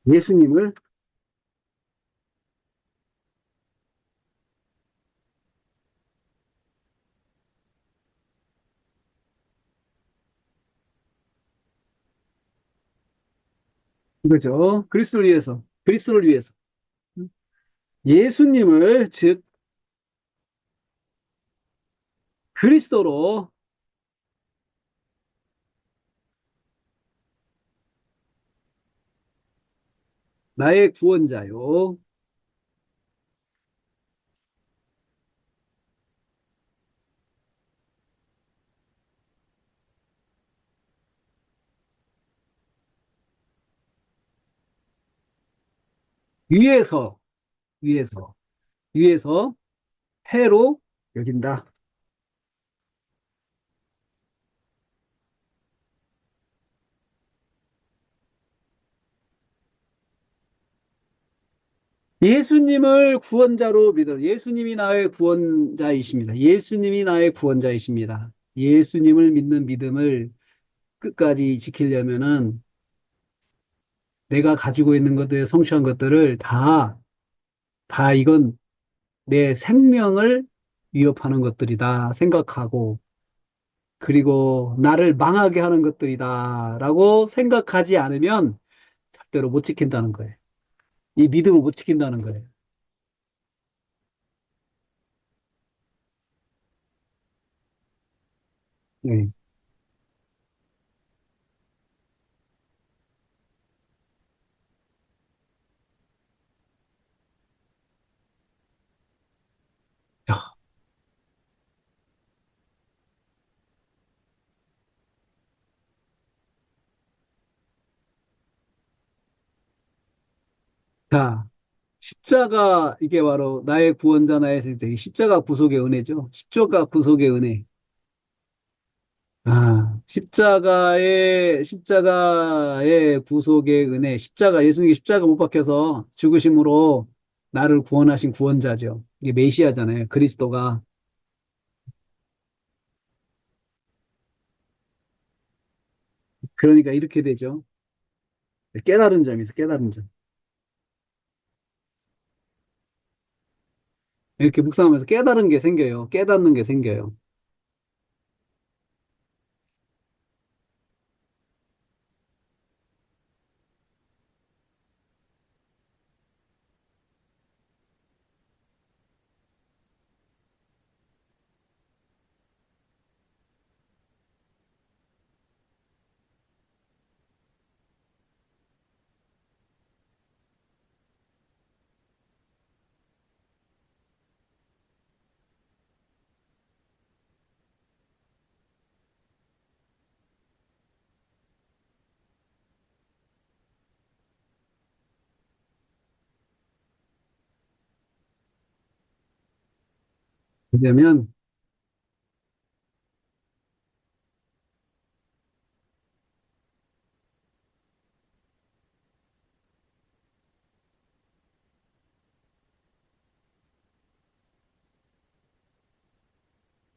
[SPEAKER 1] 예수님을 이거죠. 그리스도를 위해서, 그리스도를 위해서. 예수님을 즉 그리스도로 나의 구원자요. 위에서, 위에서, 위에서 해로 여긴다. 예수님을 구원자로 믿어. 예수님이 나의 구원자이십니다. 예수님이 나의 구원자이십니다. 예수님을 믿는 믿음을 끝까지 지키려면은 내가 가지고 있는 것들, 성취한 것들을 다 이건 내 생명을 위협하는 것들이다 생각하고, 그리고 나를 망하게 하는 것들이다라고 생각하지 않으면 절대로 못 지킨다는 거예요. 이 믿음을 못 지킨다는 거예요. 네. 자, 십자가 이게 바로 나의 구원자 나의 생자. 이 십자가 구속의 은혜죠. 십자가 구속의 은혜. 십자가의 구속의 은혜. 예수님이 십자가 못 박혀서 죽으심으로 나를 구원하신 구원자죠. 이게 메시아잖아요. 그리스도가. 그러니까 이렇게 되죠. 깨달은 점이 있어, 깨달은 점. 이렇게 묵상하면서 깨달은 게 생겨요. 깨닫는 게 생겨요. 왜냐면,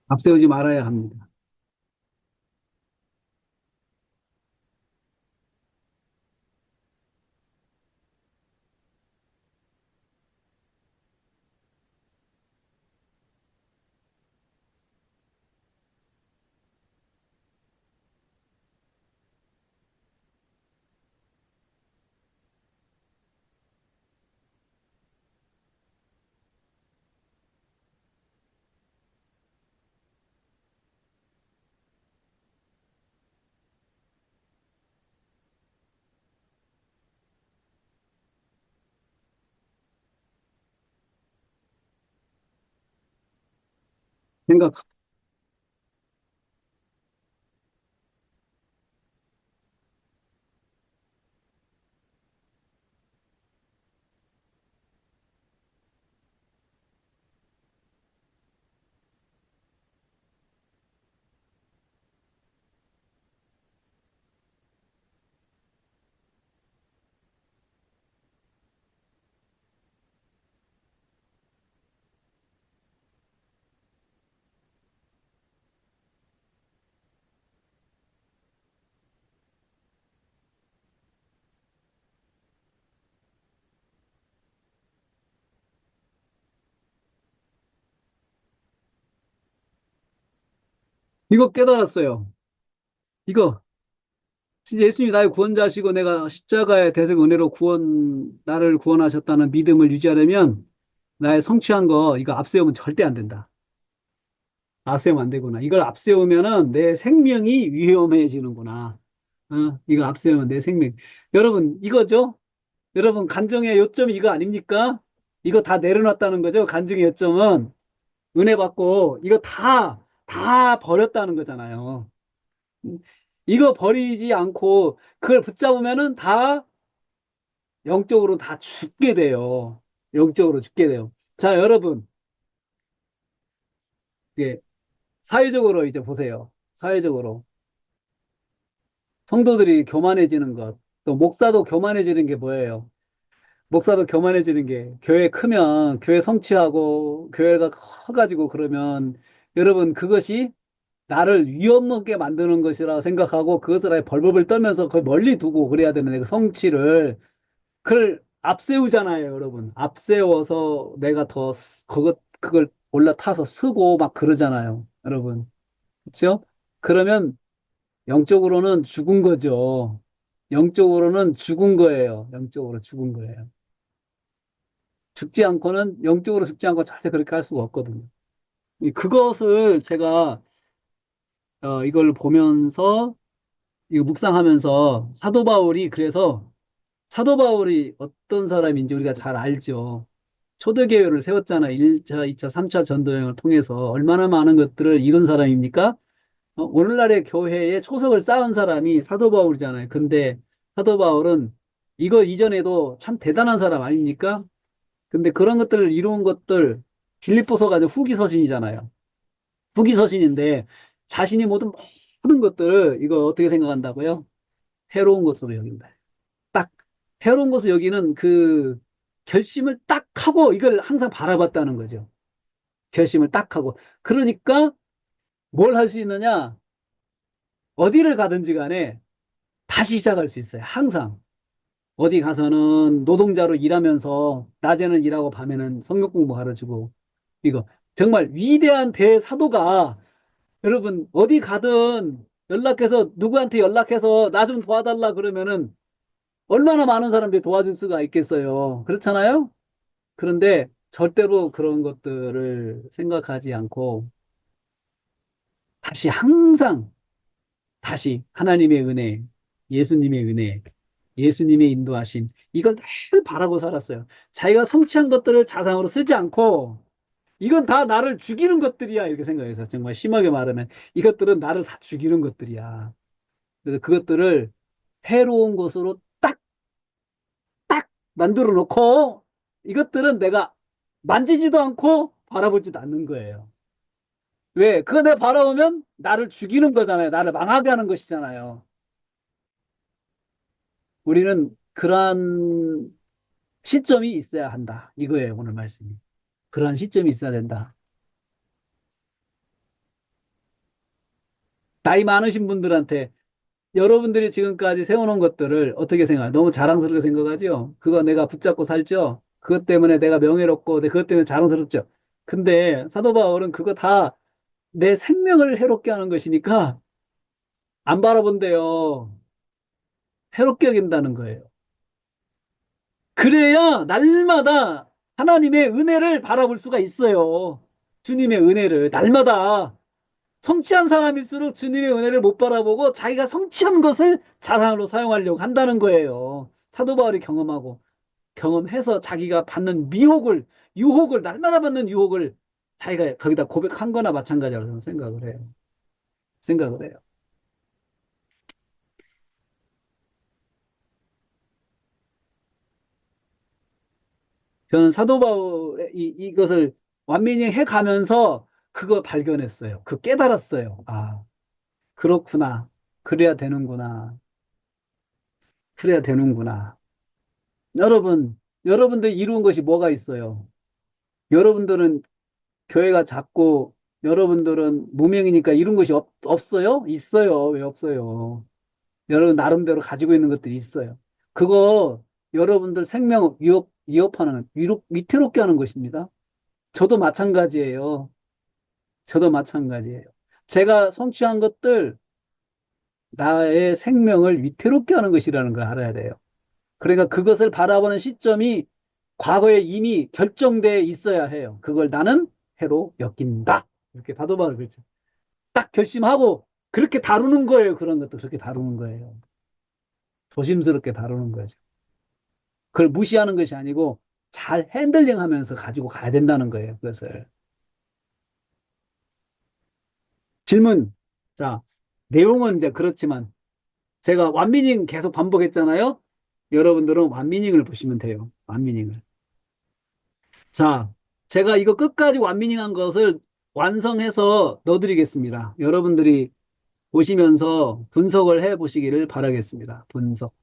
[SPEAKER 1] 앞세우지 말아야 합니다. 생각, 이거 깨달았어요. 이거. 진짜 예수님이 나의 구원자시고 내가 십자가의 대속 은혜로 나를 구원하셨다는 믿음을 유지하려면 나의 성취한 거 이거 앞세우면 절대 안 된다. 앞세우면 안 되구나. 이걸 앞세우면은 내 생명이 위험해지는구나. 이거 앞세우면 내 생명. 여러분, 이거죠? 여러분, 간증의 요점이 이거 아닙니까? 이거 다 내려놨다는 거죠? 간증의 요점은 은혜 받고 이거 다 버렸다는 거잖아요. 이거 버리지 않고 그걸 붙잡으면은 다 영적으로 다 죽게 돼요. 영적으로 죽게 돼요. 자, 여러분, 이제 사회적으로 이제 보세요. 사회적으로. 성도들이 교만해지는 것, 또 목사도 교만해지는 게 뭐예요? 목사도 교만해지는 게 교회 크면 교회 성취하고 교회가 커가지고 그러면 여러분 그것이 나를 위험하게 만드는 것이라 생각하고 그것을 아예 벌벌벌 떨면서 거의 멀리 두고 그래야 되는데 그 성취를 그걸 앞세우잖아요, 여러분. 앞세워서 내가 그걸 올라타서 쓰고 막 그러잖아요, 여러분. 그렇죠? 그러면 영적으로는 죽은 거죠. 영적으로는 죽은 거예요. 영적으로 죽은 거예요. 영적으로 죽지 않고 절대 그렇게 할 수가 없거든요. 그것을 제가, 이걸 보면서, 이거 묵상하면서 사도 바울이 어떤 사람인지 우리가 잘 알죠. 초대교회를 세웠잖아요. 1차, 2차, 3차 전도여행을 통해서 얼마나 많은 것들을 이룬 사람입니까? 오늘날의 교회에 초석을 쌓은 사람이 사도 바울이잖아요. 근데 사도 바울은 이거 이전에도 참 대단한 사람 아닙니까? 근데 그런 것들을 이룬 것들, 빌립보서가 이제 후기서신이잖아요. 후기서신인데 자신이 모든 것들을 이거 어떻게 생각한다고요? 해로운 것으로 여긴다. 딱 해로운 것을 여기는 그 결심을 딱 하고 이걸 항상 바라봤다는 거죠. 결심을 딱 하고. 그러니까 뭘 할 수 있느냐? 어디를 가든지 간에 다시 시작할 수 있어요. 항상. 어디 가서는 노동자로 일하면서 낮에는 일하고 밤에는 성경 공부 가르치고 이거 정말 위대한 대사도가 여러분 어디 가든 연락해서 누구한테 연락해서 나 좀 도와달라 그러면은 얼마나 많은 사람들이 도와줄 수가 있겠어요. 그렇잖아요? 그런데 절대로 그런 것들을 생각하지 않고 다시 항상 다시 하나님의 은혜, 예수님의 은혜, 예수님의 인도하심 이걸 늘 바라고 살았어요. 자기가 성취한 것들을 자상으로 쓰지 않고 이건 다 나를 죽이는 것들이야 이렇게 생각해서 정말 심하게 말하면 이것들은 나를 다 죽이는 것들이야. 그래서 그것들을 해로운 것으로 딱 만들어 놓고 이것들은 내가 만지지도 않고 바라보지도 않는 거예요. 왜? 그거 내가 바라보면 나를 죽이는 거잖아요. 나를 망하게 하는 것이잖아요. 우리는 그러한 시점이 있어야 한다. 이거예요, 오늘 말씀이. 그러한 시점이 있어야 된다. 나이 많으신 분들한테 여러분들이 지금까지 세워놓은 것들을 어떻게 생각해요? 너무 자랑스럽게 생각하죠? 그거 내가 붙잡고 살죠? 그것 때문에 내가 명예롭고, 그것 때문에 자랑스럽죠? 근데 사도 바울은 그거 다 내 생명을 해롭게 하는 것이니까 안 바라본대요. 해롭게 여긴다는 거예요. 그래야 날마다 하나님의 은혜를 바라볼 수가 있어요. 주님의 은혜를 날마다 성취한 사람일수록 주님의 은혜를 못 바라보고 자기가 성취한 것을 자산으로 사용하려고 한다는 거예요. 사도 바울이 경험해서 자기가 받는 유혹을 날마다 받는 유혹을 자기가 거기다 고백한 거나 마찬가지라고 저는 생각을 해요. 생각을 해요. 저는 사도 바울의 이것을 완전히 해가면서 그거 발견했어요. 그 깨달았어요. 아, 그렇구나. 그래야 되는구나. 그래야 되는구나. 여러분들 이루은 것이 뭐가 있어요? 여러분들은 교회가 작고 여러분들은 무명이니까 이룬 것이 없어요? 있어요. 왜 없어요? 여러분 나름대로 가지고 있는 것들이 있어요. 그거 여러분들 생명 위협하는, 위태롭게 하는 것입니다. 저도 마찬가지예요. 저도 마찬가지예요. 제가 성취한 것들 나의 생명을 위태롭게 하는 것이라는 걸 알아야 돼요. 그러니까 그것을 바라보는 시점이 과거에 이미 결정돼 있어야 해요. 그걸 나는 해로 엮인다. 이렇게 바도박을 그렇죠. 딱 결심하고 그렇게 다루는 거예요. 그런 것도 그렇게 다루는 거예요. 조심스럽게 다루는 거죠. 그걸 무시하는 것이 아니고 잘 핸들링 하면서 가지고 가야 된다는 거예요. 그것을. 질문. 자, 내용은 이제 그렇지만 제가 완미닝 계속 반복했잖아요. 여러분들은 완미닝을 보시면 돼요. 완미닝을. 자, 제가 이거 끝까지 완미닝한 것을 완성해서 넣어드리겠습니다. 여러분들이 보시면서 분석을 해 보시기를 바라겠습니다. 분석.